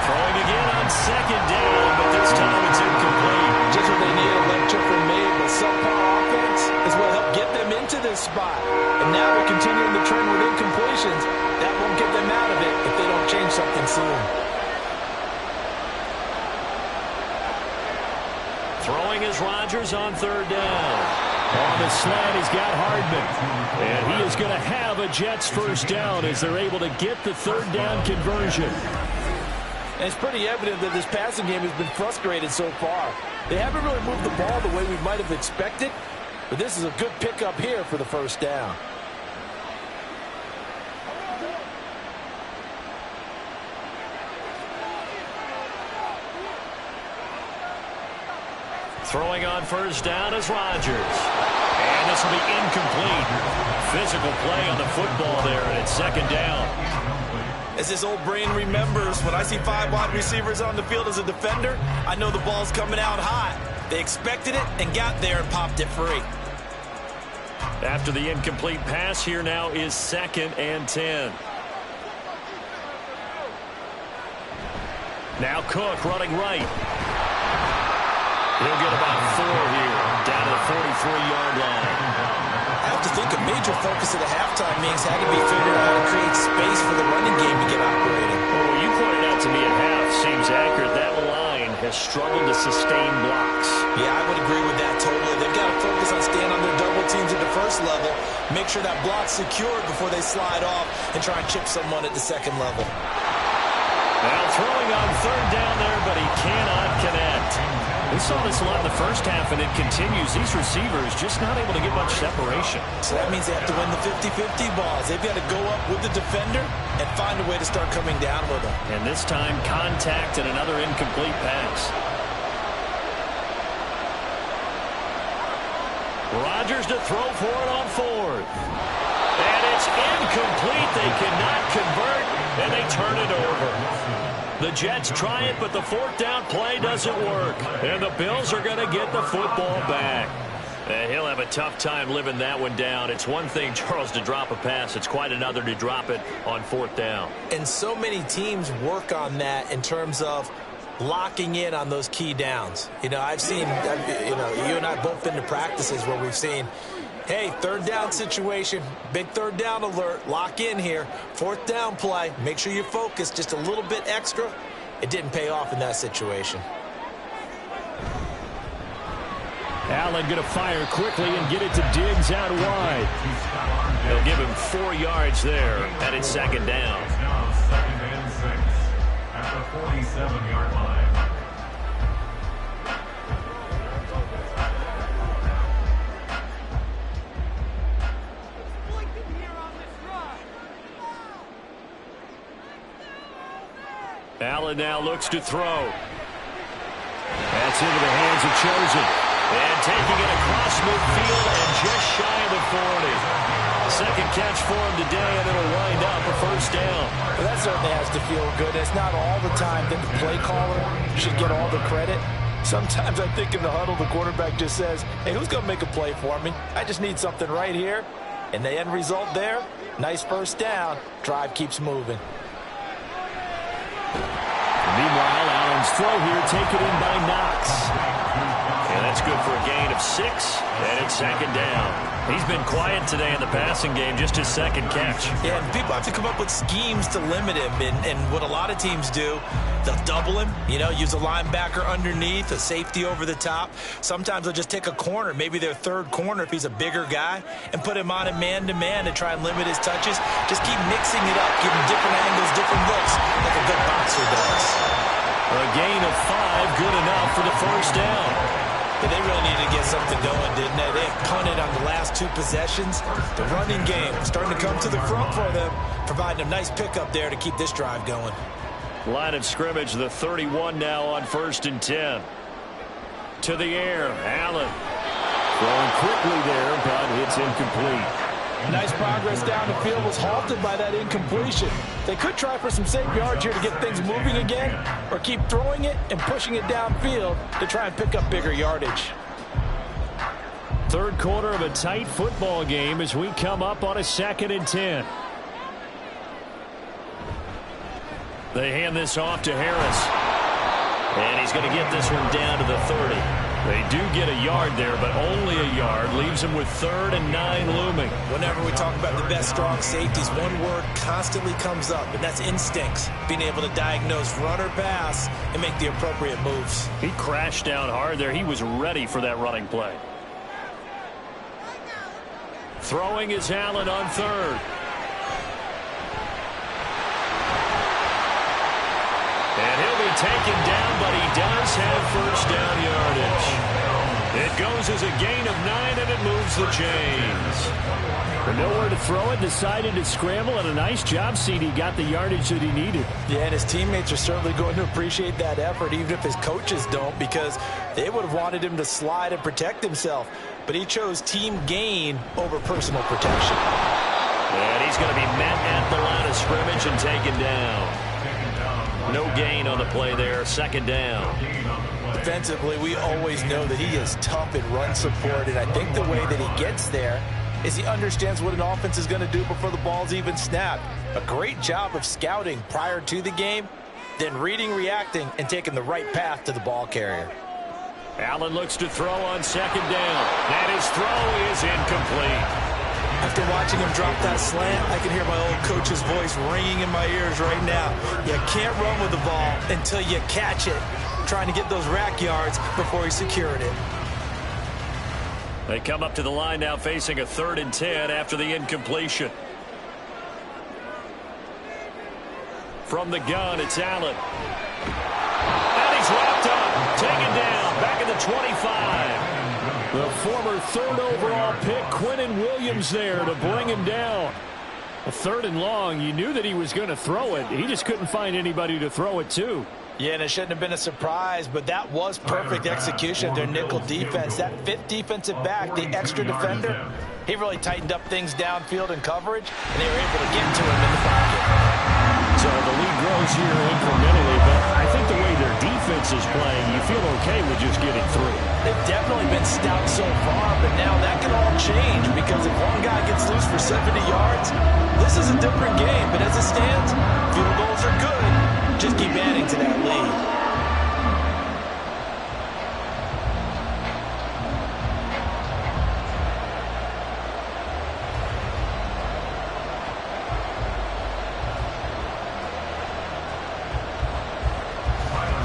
S5: Throwing again on 2nd down, but this time it's incomplete.
S3: Just what they need, a lecture from me, but subpar offense is what helped get them into this spot. And now they're continuing the trend with incompletions. That won't get them out of it if they don't change something soon.
S5: Throwing is Rodgers on 3rd down. On the slant, he's got Hardman. And he is going to have a Jets 1st down as they're able to get the 3rd down conversion.
S3: And it's pretty evident that this passing game has been frustrated so far. They haven't really moved the ball the way we might have expected, but this is a good pickup here for the 1st down.
S5: Throwing on 1st down is Rodgers. And this will be incomplete. Physical play on the football there, and it's 2nd down.
S3: As his old brain remembers, when I see 5 wide receivers on the field as a defender, I know the ball's coming out hot. They expected it and got there and popped it free.
S5: After the incomplete pass, here now is 2nd and 10. Now Cook running right. He'll get about 4 here, down to the 43-yard line.
S3: I have to think a major focus of the halftime meetings had to be figuring out how to create space for the running game to get operating.
S5: Well, what you pointed out to me at half seems accurate. has struggled to sustain blocks.
S3: Yeah, I would agree with that totally. They've got to focus on staying on their double teams at the first level, make sure that block's secured before they slide off and try and chip someone at the second level.
S5: Now throwing on third down there, but he cannot connect. We saw this a lot in the first half, and it continues. These receivers just not able to get much separation.
S3: So that means they have to win the 50-50 balls. They've got to go up with the defender and find a way to start coming down with them.
S5: And this time, contact and another incomplete pass. Rodgers to throw for it on fourth. And it's incomplete. They cannot convert, and they turn it over. The Jets try it, but the fourth down play doesn't work. And the Bills are going to get the football back. And he'll have a tough time living that one down. It's one thing, Charles, to drop a pass. It's quite another to drop it on fourth down.
S3: And so many teams work on that in terms of locking in on those key downs. You know, I've seen, you and I both been to practices where we've seen, hey, third down situation, big third down alert, lock in here, fourth down play, make sure you focus just a little bit extra. It didn't pay off in that situation.
S5: Allen going to fire quickly and get it to Diggs out wide. They'll give him 4 yards there, and it's second down.
S4: Now second and 6 at the 47-yard line.
S5: Allen now looks to throw. That's into the hands of Chosen. And taking it across midfield and just shy of the 40. Second catch for him today, and it'll wind up a first down.
S3: Well, that certainly has to feel good. It's not all the time that the play caller should get all the credit. Sometimes I think in the huddle, the quarterback just says, hey, who's going to make a play for me? I just need something right here. And the end result there, nice first down. Drive keeps moving.
S5: Meanwhile, Allen's throw here taken in by Knox. And that's good for a gain of 6, and it's second down. He's been quiet today in the passing game, just his second catch.
S3: Yeah, and people have to come up with schemes to limit him, and what a lot of teams do, they'll double him, use a linebacker underneath, a safety over the top. Sometimes they'll just take a corner, maybe their third corner if he's a bigger guy, and put him on a man-to-man to try and limit his touches. Just keep mixing it up, give him different angles, different looks, like a good boxer does.
S5: A gain of 5, good enough for the first down.
S3: But they really needed to get something going, didn't they? They punted on the last 2 possessions. The running game starting to come to the front for them, providing a nice pickup there to keep this drive going.
S5: Line of scrimmage, the 31 now on 1st and 10. To the air, Allen. Throwing quickly there, but it's incomplete.
S3: Nice progress down the field, was halted by that incompletion. They could try for some safe yards here to get things moving again, or keep throwing it and pushing it downfield to try and pick up bigger yardage.
S5: Third quarter of a tight football game as we come up on a 2nd and 10. They hand this off to Harris. And he's going to get this one down to the 30. They do get a yard there, but only a yard. Leaves them with 3rd and 9 looming.
S3: Whenever we talk about the best strong safeties, one word constantly comes up, and that's instincts. Being able to diagnose run or pass and make the appropriate moves.
S5: He crashed down hard there. He was ready for that running play. Throwing is Allen on 3rd. And he'll be taken down, but he does have first down yardage. It goes as a gain of 9, and it moves the chains. But nowhere to throw it, decided to scramble, and a nice job, CD got the yardage that he needed.
S3: Yeah, and his teammates are certainly going to appreciate that effort, even if his coaches don't, because they would have wanted him to slide and protect himself. But he chose team gain over personal protection.
S5: And he's going to be met at the line of scrimmage and taken down. No gain on the play there, 2nd down.
S3: Defensively, we always know that he is tough in run support, and I think the way that he gets there is he understands what an offense is going to do before the ball's even snapped. A great job of scouting prior to the game, then reading, reacting, and taking the right path to the ball carrier.
S5: Allen looks to throw on 2nd down, and his throw is incomplete.
S3: After watching him drop that slant, I can hear my old coach's voice ringing in my ears right now. You can't run with the ball until you catch it. trying to get those rack yards before he secured it.
S5: They come up to the line now facing a 3rd and 10 after the incompletion. From the gun, it's Allen. And he's wrapped up, taken down, back at the 25. The former 3rd overall pick, Quinnen Williams, there to bring him down. A 3rd and long, you knew that he was going to throw it. He just couldn't find anybody to throw it to.
S3: Yeah, and it shouldn't have been a surprise, but that was perfect execution of their nickel defense. That 5th defensive back, the extra defender, he really tightened up things downfield in coverage, and they were able to get to him in the pocket.
S5: So the lead grows here incrementally, but I think the way their defense is playing, you feel okay with just getting through.
S3: They've definitely been stout so far, but now that can all change, because if one guy gets loose for 70 yards, this is a different game. But as it stands, field goals are good. Just keep adding to that lead.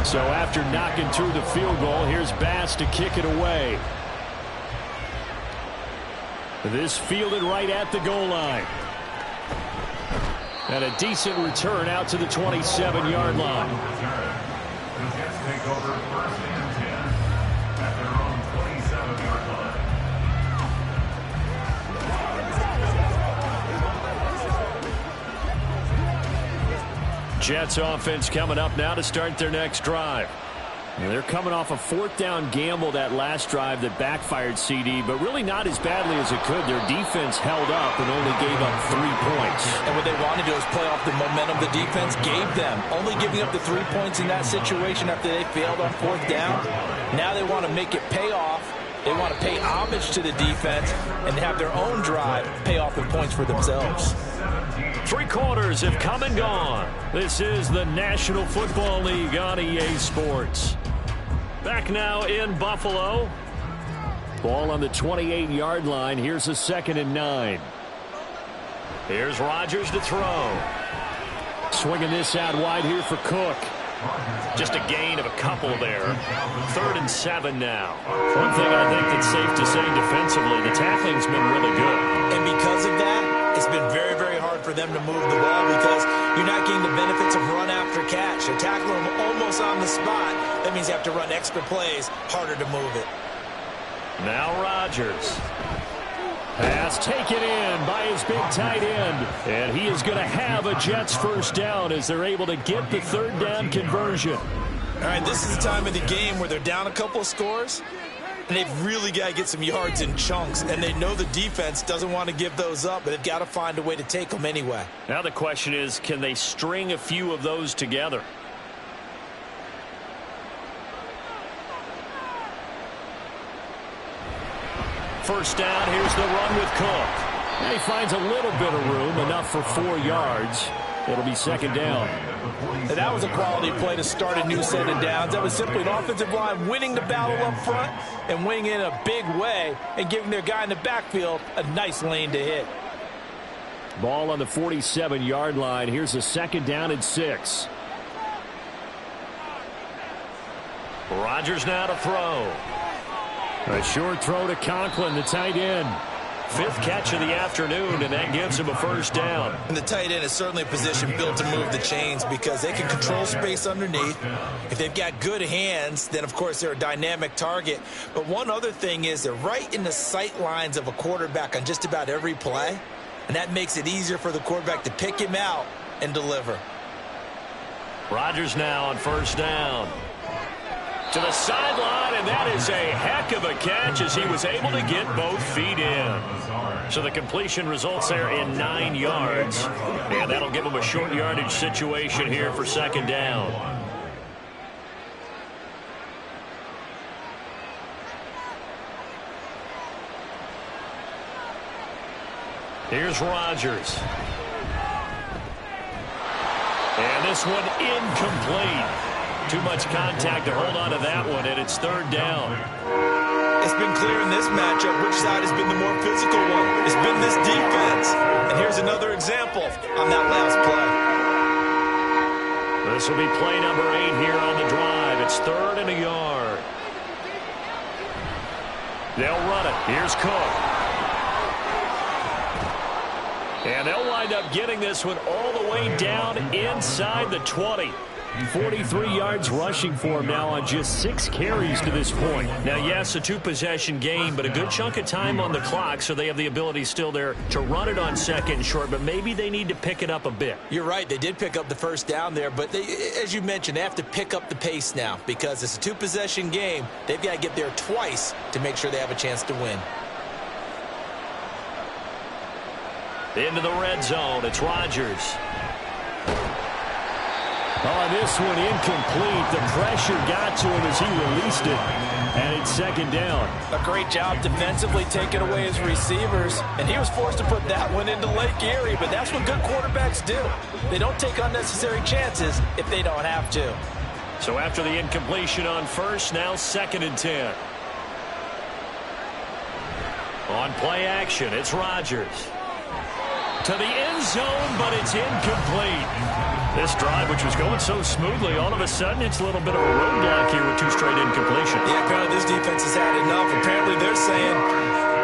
S5: So after knocking through the field goal, here's Bass to kick it away. This fielded right at the goal line. And a decent return out to the 27-yard line.
S4: The Jets take over 1st and 10 at their own 27-yard line.
S5: Jets offense coming up now to start their next drive. And they're coming off a 4th down gamble that last drive that backfired CD, but really not as badly as it could. Their defense held up and only gave up 3 points.
S3: And what they wanted to do is play off the momentum the defense gave them. Only giving up the 3 points in that situation after they failed on 4th down. Now they want to make it pay off. They want to pay homage to the defense and have their own drive pay off the points for themselves.
S5: 3 quarters have come and gone. This is the National Football League on EA Sports. Back now in Buffalo. Ball on the 28-yard line. Here's a 2nd and 9. Here's Rodgers to throw. Swinging this out wide here for Cook. Just a gain of a couple there. 3rd and 7 now. One thing I think that's safe to say defensively, the tackling's been really good.
S3: And because of that, it's been very, very hard for them to move the ball because you're not getting the benefits of run after catch. They're tackling them almost on the spot. That means you have to run extra plays, harder to move it.
S5: Now Rodgers. Pass taken in by his big tight end. And he is going to have a Jets 1st down as they're able to get the 3rd down conversion.
S3: All right, this is the time of the game where they're down a couple of scores, and they've really got to get some yards in chunks. And they know the defense doesn't want to give those up, but they've got to find a way to take them anyway.
S5: Now the question is, can they string a few of those together? First down, here's the run with Cook. And he finds a little bit of room, enough for 4 yards. It'll be 2nd down.
S3: And that was a quality play to start a new set of downs. That was simply an offensive line winning the battle up front and winning in a big way and giving their guy in the backfield a nice lane to hit.
S5: Ball on the 47-yard line. Here's a 2nd down and 6. Rodgers now to throw. A short throw to Conklin, the tight end. 5th catch of the afternoon, and that gives him a 1st down.
S3: And the tight end is certainly a position built to move the chains because they can control space underneath. If they've got good hands, then, of course, they're a dynamic target. But one other thing is they're right in the sight lines of a quarterback on just about every play, and that makes it easier for the quarterback to pick him out and deliver.
S5: Rodgers now on 1st down. To the sideline, and that is a heck of a catch as he was able to get both feet in. So the completion results there in 9 yards. And that'll give him a short yardage situation here for 2nd down. Here's Rodgers. And this one incomplete. Too much contact to hold on to that one, and it's 3rd down.
S3: It's been clear in this matchup which side has been the more physical one. It's been this defense. And here's another example on that last play.
S5: The This will be play number 8 here on the drive. It's 3rd and a yard. They'll run it. Here's Cook. And they'll wind up getting this one all the way down inside the 20. 43 yards rushing for him now on just 6 carries to this point. Now, yes, a 2-possession game, but a good chunk of time on the clock, so they have the ability still there to run it on 2nd and short, but maybe they need to pick it up a bit.
S3: You're right. They did pick up the first down there, but they, as you mentioned, they have to pick up the pace now because it's a 2-possession game. They've got to get there twice to make sure they have a chance to win.
S5: Into the red zone. It's Rodgers.
S2: Oh, this one incomplete. The pressure got to him as he released it. And it's 2nd down.
S3: A great job defensively taking away his receivers. And he was forced to put that one into Lake Erie. But that's what good quarterbacks do. They don't take unnecessary chances if they don't have to.
S5: So after the incompletion on first, now 2nd and 10. On play action, it's Rodgers. To the end zone, but it's incomplete. This drive, which was going so smoothly, all of a sudden it's a little bit of a roadblock here with 2 straight incompletions.
S3: Yeah, apparently this defense has had enough. Apparently they're saying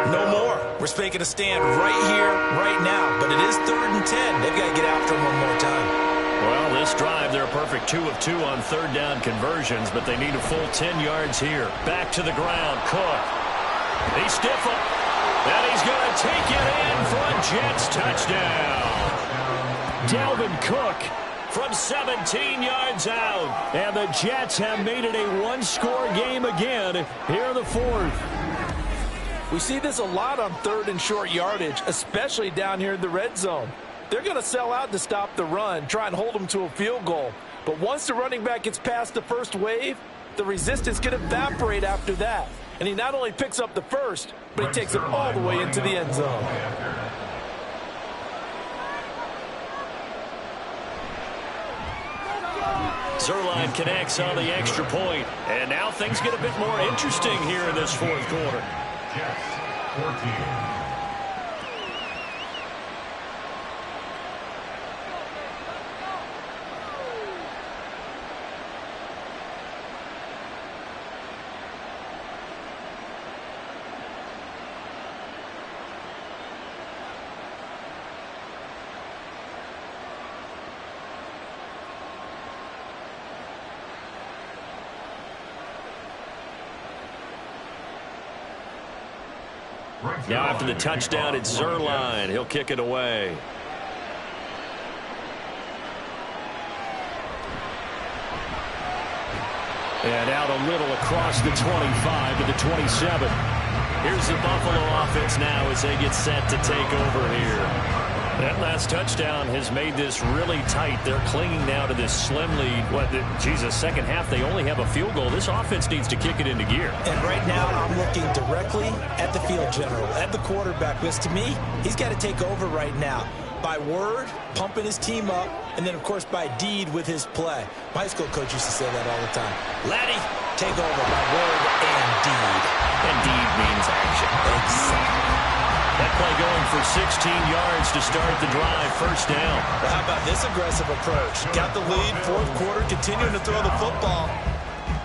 S3: no more. We're making a stand right here, right now. But it is 3rd and 10. They've got to get after him one more time.
S5: Well, this drive, they're a perfect 2 of 2 on 3rd down conversions, but they need a full 10 yards here. Back to the ground, Cook. He stiffled. And he's going to take it in for a Jets touchdown. Dalvin Cook from 17 yards out. And the Jets have made it a 1-score game again here in the 4th.
S3: We see this a lot on 3rd and short yardage, especially down here in the red zone. They're going to sell out to stop the run, try and hold them to a field goal. But once the running back gets past the first wave, the resistance can evaporate after that. And he not only picks up the first, but he takes it all the way into the end zone.
S5: Zuerlein connects on the extra point. And now things get a bit more interesting here in this 4th quarter.
S4: Jets 14.
S5: Now after the touchdown, it's Zuerlein. He'll kick it away. And out a little across the 25 to the 27. Here's the Buffalo offense now as they get set to take over here. That last touchdown has made this really tight. They're clinging now to this slim lead. Second half, they only have a field goal. This offense needs to kick it into gear.
S3: And right now, I'm looking directly at the field general, at the quarterback. Because to me, he's got to take over right now. By word, pumping his team up, and then, of course, by deed with his play. My high school coach used to say that all the time. Laddie, take over by word and deed.
S5: And deed means action.
S3: Exactly.
S5: That play going for 16 yards to start the drive. First down.
S3: Well, how about this aggressive approach? Got the lead, 4th quarter, continuing to throw the football.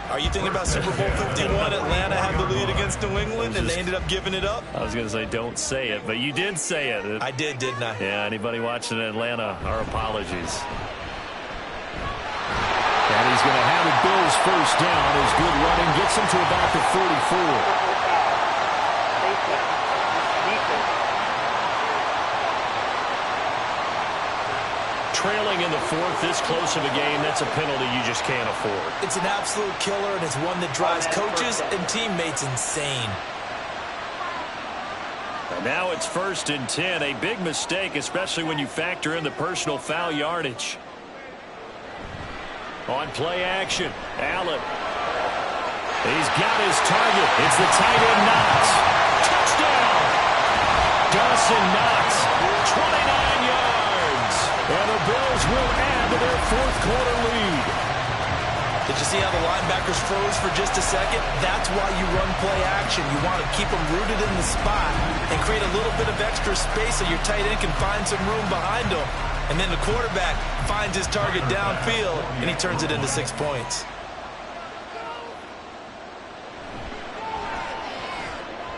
S3: Are you thinking about Super Bowl 51? Atlanta had the lead against New England, and they ended up giving it up?
S5: I was going to say, don't say it, but you did say it.
S3: I did, didn't I?
S5: Yeah, anybody watching Atlanta, our apologies.
S2: And he's going to have it Bills first down. His good running gets him to about the 44.
S5: Trailing in the 4th, this close of a game, that's a penalty you just can't afford.
S3: It's an absolute killer, and it's one that drives coaches and teammates insane.
S5: And now it's 1st and 10, a big mistake, especially when you factor in the personal foul yardage. On play action, Allen. He's got his target. It's the tight end Knox. Touchdown! Dawson Knox, 29 yards. And the Bills will add to their 4th quarter lead.
S3: Did you see how the linebackers froze for just a second? That's why you run play action. You want to keep them rooted in the spot and create a little bit of extra space so your tight end can find some room behind them. And then the quarterback finds his target downfield, and he turns it into 6 points.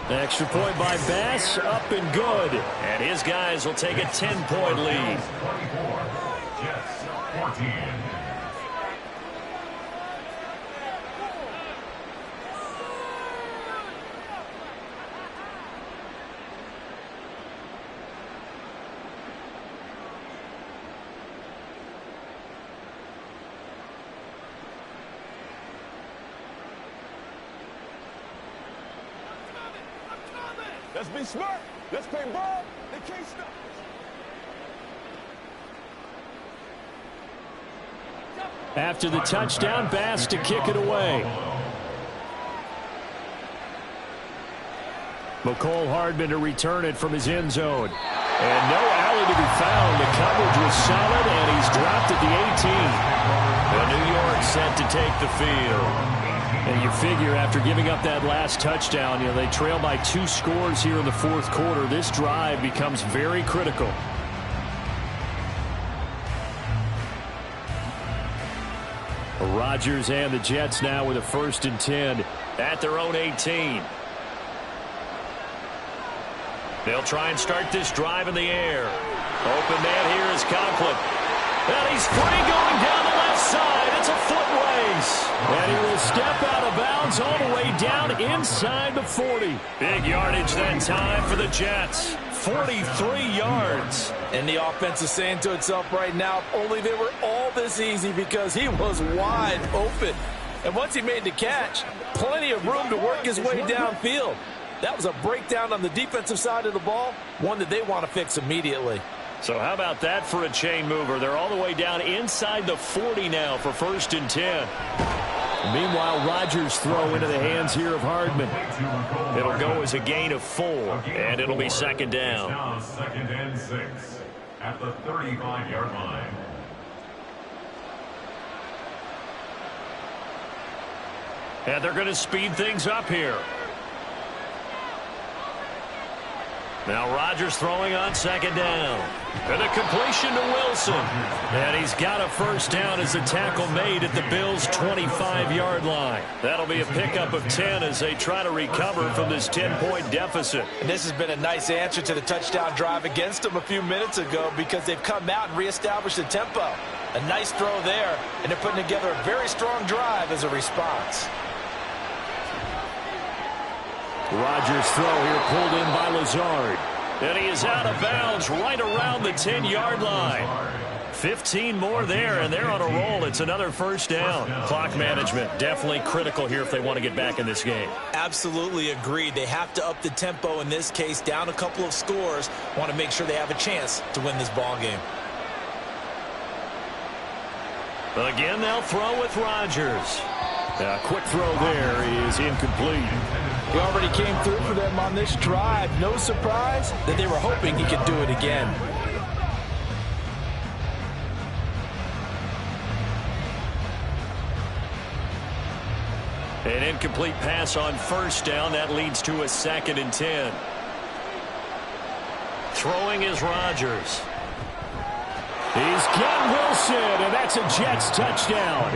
S5: Extra point by Bass, up and good.
S2: And his guys will take a 10-point lead.
S4: 24, Jets 14.
S7: Let's be smart. Let's play ball. They can't stop us.
S5: After the touchdown, Bass to kick it away. McCole Hardman to return it from his end zone. And no alley to be found. The coverage was solid, and he's dropped at the 18.
S2: The New York set to take the field.
S5: And you figure after giving up that last touchdown, they trail by 2 scores here in the fourth quarter. This drive becomes very critical. Rodgers and the Jets now with a 1st and 10
S2: at their own 18. They'll try and start this drive in the air. Open man here is Conklin. And he's free going down the left side. It's a foot race.
S5: And he will step out of bounds all the way down inside the 40.
S2: Big yardage that time for the Jets. 43 yards.
S3: And the offense is saying to itself right now, if only they were all this easy, because he was wide open. And once he made the catch, plenty of room to work his way downfield. That was a breakdown on the defensive side of the ball, one that they want to fix immediately.
S2: So how about that for a chain mover? They're all the way down inside the 40 now for 1st and 10.
S5: Meanwhile, Rodgers throw into the hands here of Hardman.
S2: It'll go as a gain of 4, and it'll be 2nd down.
S4: Now 2nd and 6 at the 35-yard line.
S2: And they're going to speed things up here. Now Rodgers throwing on 2nd down. And a completion to Wilson. And he's got a 1st down as a tackle made at the Bills' 25-yard line. That'll be a pickup of 10 as they try to recover from this 10-point deficit.
S3: And this has been a nice answer to the touchdown drive against them a few minutes ago, because they've come out and reestablished the tempo. A nice throw there, and they're putting together a very strong drive as a response.
S5: Rodgers' throw here pulled in by Lazard.
S2: And he is out of bounds right around the 10-yard line. 15 more there, and they're on a roll. It's another 1st down. Clock management definitely critical here if they want to get back in this game.
S3: Absolutely agreed. They have to up the tempo in this case, down a couple of scores. Want to make sure they have a chance to win this ball game.
S2: Again, they'll throw with Rodgers.
S5: A quick throw there is incomplete.
S3: He already came through for them on this drive. No surprise that they were hoping he could do it again.
S2: An incomplete pass on 1st down. That leads to a 2nd and 10. Throwing is Rodgers.
S5: He's got Wilson, and that's a Jets touchdown.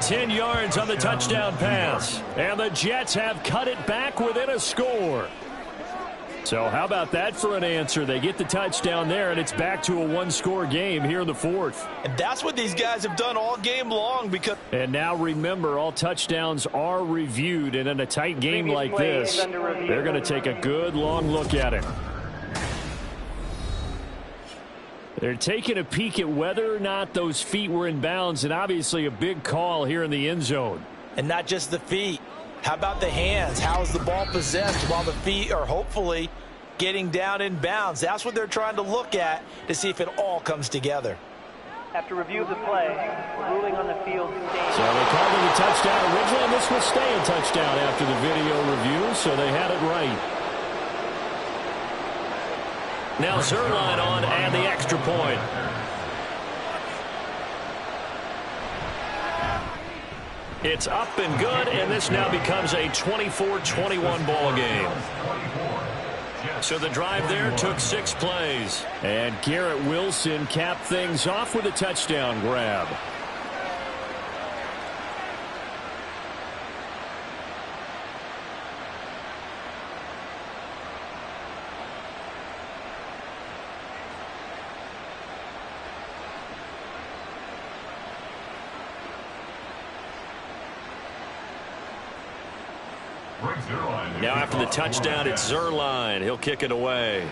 S2: 10 yards on the touchdown pass.
S5: And the Jets have cut it back within a score. So how about that for an answer? They get the touchdown there, and it's back to a 1-score game here in the 4th.
S3: And that's what these guys have done all game long.
S5: And now remember, all touchdowns are reviewed, and in a tight game like this, they're going to take a good long look at it. They're taking a peek at whether or not those feet were in bounds, and obviously a big call here in the end zone.
S3: And not just the feet. How about the hands? How is the ball possessed while the feet are hopefully getting down in bounds? That's what they're trying to look at to see if it all comes together.
S8: After review of the play, ruling on the field stays.
S5: So they called it a touchdown originally, and this will stay a touchdown after the video review, so they had it right.
S2: Now Zerline on and the extra point. It's up and good, and this now becomes a 24-21 ball game.
S5: So the drive there took 6 plays. And Garrett Wilson capped things off with a touchdown grab.
S2: Now after the touchdown, it's Zerline. He'll kick it away.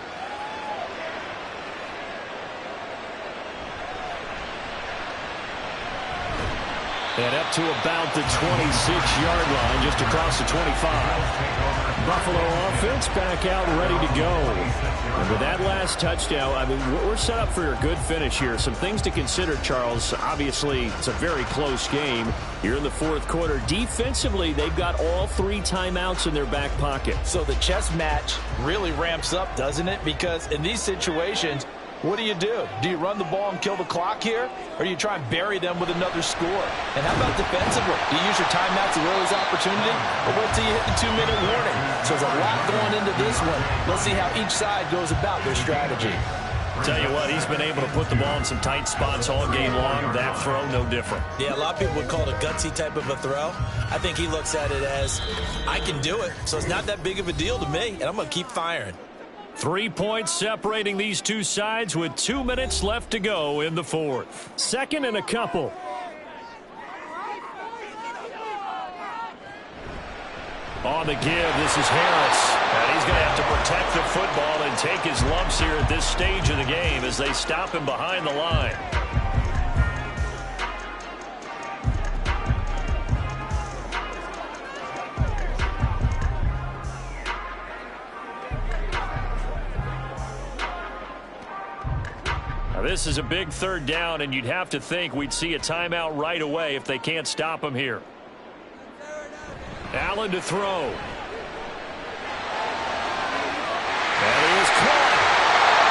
S5: And up to about the 26-yard line, just across the 25. Buffalo offense back out ready to go. And with that last touchdown, I mean, we're set up for a good finish here. Some things to consider, Charles. Obviously, it's a very close game. You're in the fourth quarter. Defensively, they've got all 3 timeouts in their back pocket.
S3: So the chess match really ramps up, doesn't it? Because in these situations, what do? Do you run the ball and kill the clock here? Or do you try and bury them with another score? And how about defensively? Do you use your timeouts as early as opportunity? Or wait till you hit the 2-minute warning? So there's a lot going into this one. Let's see how each side goes about their strategy.
S2: Tell you what, he's been able to put the ball in some tight spots all game long. That throw, no different.
S3: Yeah, a lot of people would call it a gutsy type of a throw. I think he looks at it as, I can do it, so it's not that big of a deal to me, and I'm going to keep firing.
S5: 3 points separating these two sides with 2 minutes left to go in the fourth. Second and a couple. On the give, this is Harris.
S2: And he's going to have to protect the football and take his lumps here at this stage of the game as they stop him behind the line. Now this is a big third down, and you'd have to think we'd see a timeout right away if they can't stop him here. Allen to throw. And he is caught.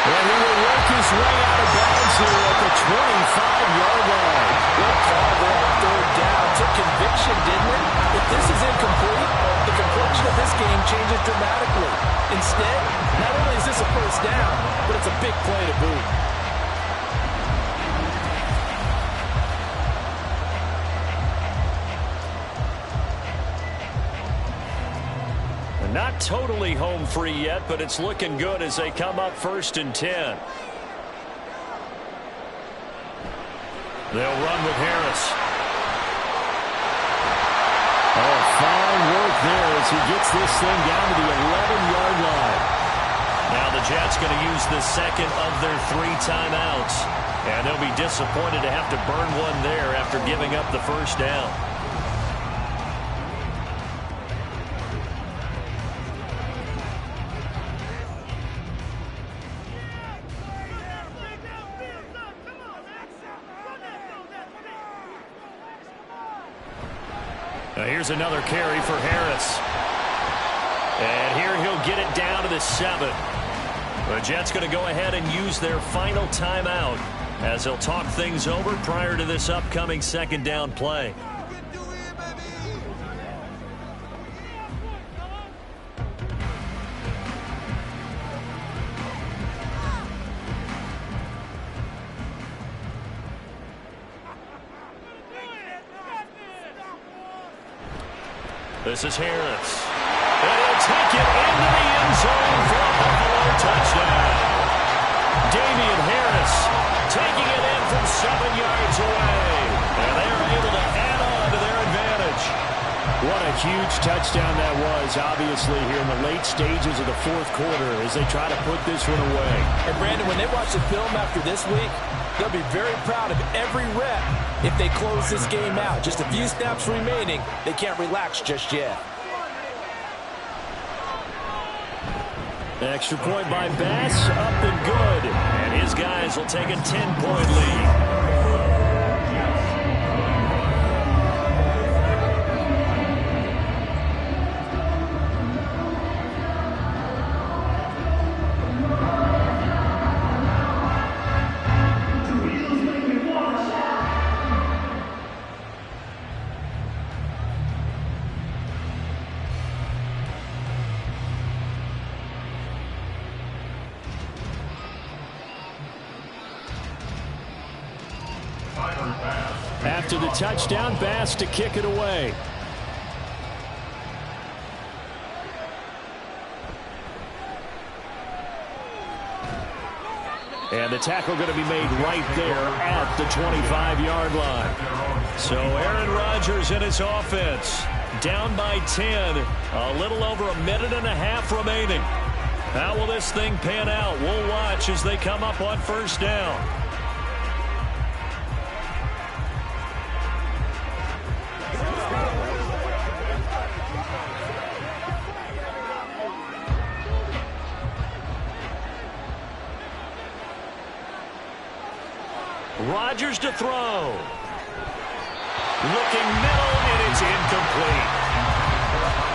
S2: And he will work his way out of bounds here at the 25-yard line.
S3: What a call there on third down. Took conviction, didn't it? If this is incomplete, the complexion of this game changes dramatically. Instead, not only is this a first down, but it's a big play to boot.
S2: Not totally home free yet, but it's looking good as they come up 1st and 10. They'll run with Harris.
S5: Oh, fine work there as he gets this thing down to the 11-yard line.
S2: Now the Jets going to use the second of their 3 timeouts. And they'll be disappointed to have to burn one there after giving up the first down. Now here's another carry for Harris. And here he'll get it down to the 7. The Jets going to go ahead and use their final timeout as they'll talk things over prior to this upcoming second down play. This is Harris. And he'll take it into the end zone for a Buffalo touchdown. Damian Harris taking it in from 7 yards away. And they are able to add on to their advantage.
S5: What a huge touchdown that was, obviously, here in the late stages of the fourth quarter as they try to put this one away.
S3: And, Brandon, when they watch the film after this week, they'll be very proud of every rep if they close this game out. Just a few snaps remaining. They can't relax just yet.
S5: Extra point by Bass, up and good.
S2: And his guys will take a 10-point lead.
S5: After the touchdown, Bass to kick it away. And the tackle going to be made right there at the 25-yard line. So Aaron Rodgers and his offense down by 10. A little over a minute and a half remaining. How will this thing pan out? We'll watch as they come up on first down. Rodgers to throw. Looking middle, and it's incomplete.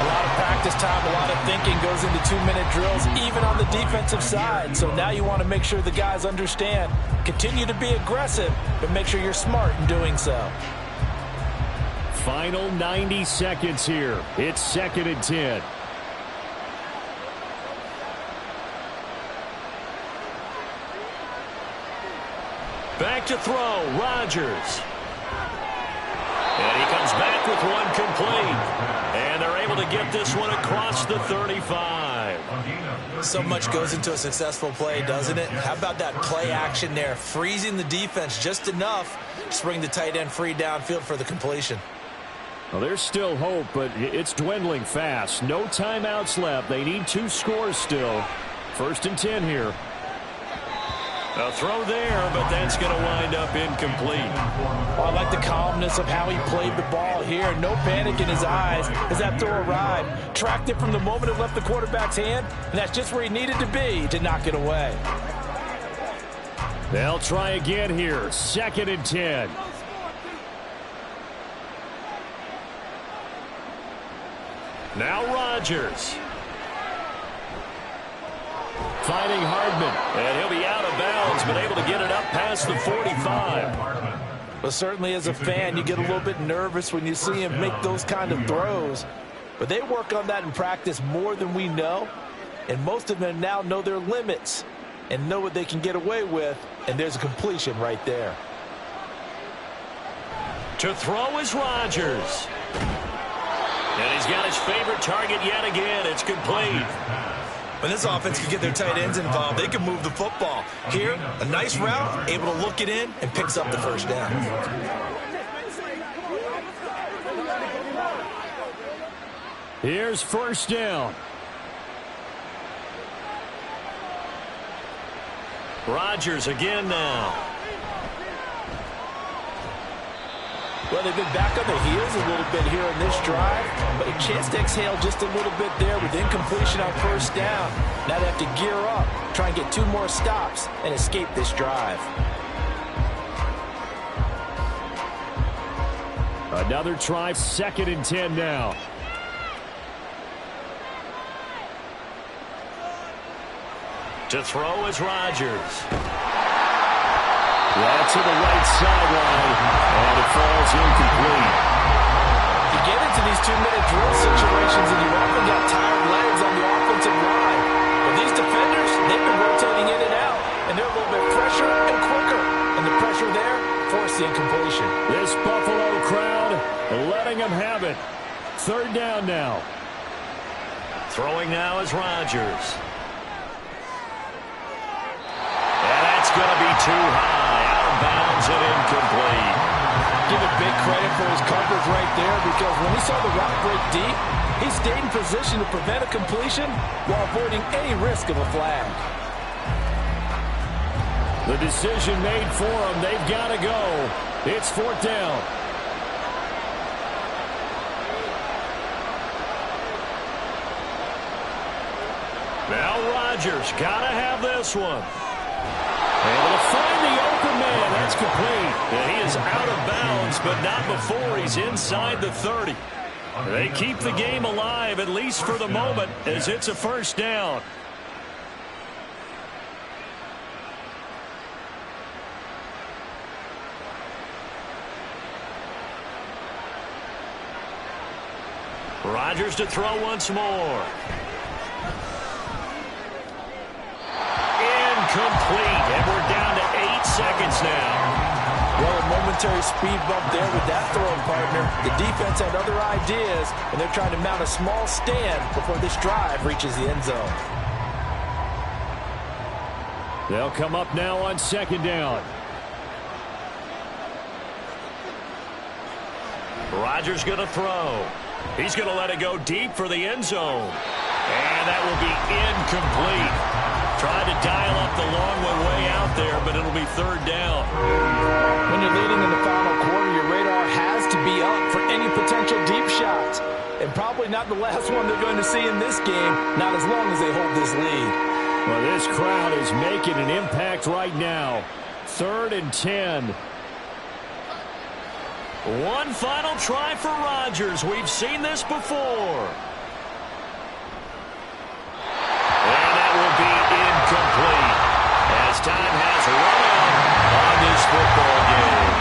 S3: A lot of practice time, a lot of thinking goes into 2-minute drills, even on the defensive side. So now you want to make sure the guys understand. Continue to be aggressive, but make sure you're smart in doing so.
S5: Final 90 seconds here. It's 2nd and 10. Back to throw, Rodgers. And he comes back with one complete. And they're able to get this one across the 35.
S3: So much goes into a successful play, doesn't it? How about that play action there, freezing the defense just enough to bring the tight end free downfield for the completion.
S5: Well, there's still hope, but it's dwindling fast. No timeouts left. They need 2 scores still. 1st and 10 here. A throw there, but that's going to wind up incomplete.
S3: Well, I like the calmness of how he played the ball here. No panic in his eyes as that throw arrived. Tracked it from the moment it left the quarterback's hand, and that's just where he needed to be to knock it away.
S5: They'll try again here. 2nd and 10. Now Rodgers. Finding Hardman, and he'll be out of bounds, but able to get it up past the 45.
S3: Well, certainly as a fan, you get a little bit nervous when you see him make those kind of throws. But they work on that in practice more than we know, and most of them now know their limits and know what they can get away with, and there's a completion right there.
S5: To throw is Rodgers. And he's got his favorite target yet again. It's complete.
S3: When this offense can get their tight ends involved, they can move the football. Here, a nice route, able to look it in, and picks up the first down.
S5: Here's first down. Rodgers again now.
S3: Well, they've been back on their heels a little bit here in this drive, but a chance to exhale just a little bit there with incompletion on first down. Now they have to gear up, try and get 2 more stops, and escape this drive.
S5: Another try, 2nd and 10 now. To throw is Rodgers. That's to the right sideline, and it falls incomplete.
S3: You get into these 2-minute drill situations, and you often got tired legs on the offensive line. But these defenders, they've been rotating in and out, and they're a little bit fresher and quicker. And the pressure there forced the incompletion.
S5: This Buffalo crowd letting them have it. 3rd down now. Throwing now is Rodgers. And that's going to be too high. Bounds and incomplete.
S3: Give it big credit for his coverage right there, because when he saw the route break deep, he stayed in position to prevent a completion while avoiding any risk of a flag.
S5: The decision made for him. They've got to go. It's 4th down. Now Rodgers got to have this one. Able to find the open man. That's complete. And he is out of bounds, but not before he's inside the 30. They keep the game alive, at least for the moment, as it's a first down. Rodgers to throw once more. Incomplete, and we're down to 8 seconds now.
S3: Well, a moment momentary speed bump there with that throwing partner. The defense had other ideas, and they're trying to mount a small stand before this drive reaches the end zone.
S5: They'll come up now on second down.
S2: Rodgers going to throw. He's going to let it go deep for the end zone. And that will be incomplete. Tried to dial up the long one way out there, but it'll be third down.
S3: When you're leading in the final quarter, your radar has to be up for any potential deep shots. And probably not the last one they're going to see in this game, not as long as they hold this lead.
S5: Well, this crowd is making an impact right now. 3rd and 10.
S2: One final try for Rodgers. We've seen this before. And that will be incomplete as time has run out on this football game.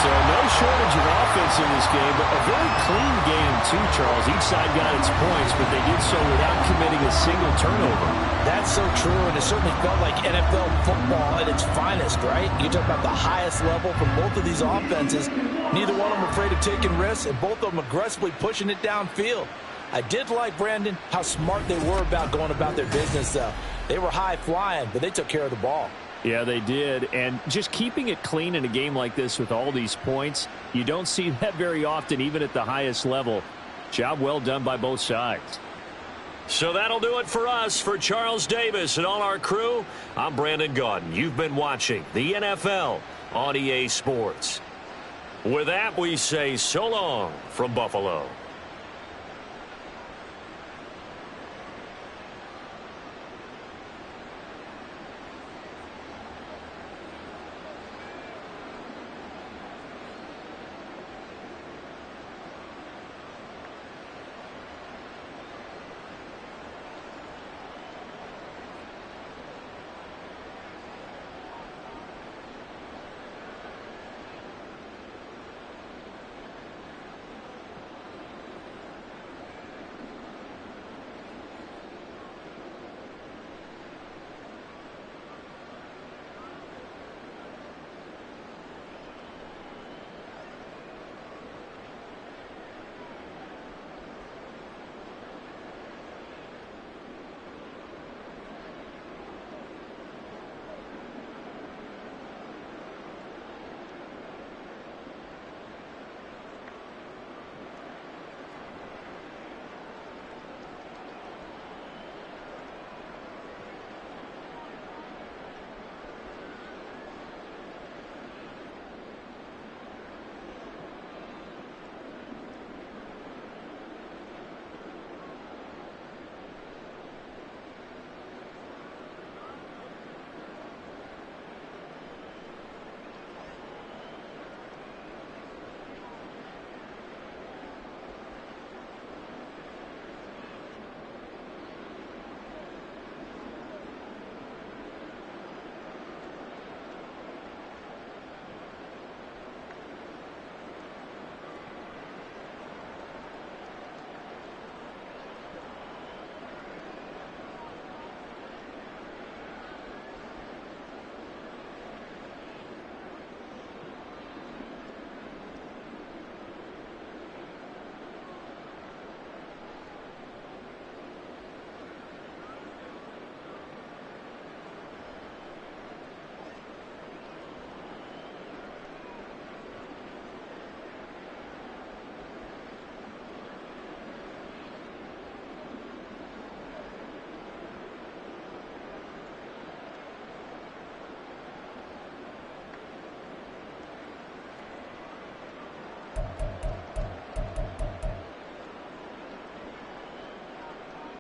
S5: So no shortage of offense in this game, but a very clean game too, Charles. Each side got its points, but they did so without committing a single turnover.
S3: That's so true, and it certainly felt like NFL football at its finest, right? You talk about the highest level from both of these offenses. Neither one of them afraid of taking risks, and both of them aggressively pushing it downfield. I did like, Brandon, how smart they were about going about their business, though. They were high-flying, but they took care of the ball.
S5: Yeah, they did. And just keeping it clean in a game like this with all these points, you don't see that very often, even at the highest level. Job well done by both sides.
S2: So that'll do it for us. For Charles Davis and all our crew, I'm Brandon Gaudin. You've been watching the NFL on EA Sports. With that, we say so long from Buffalo.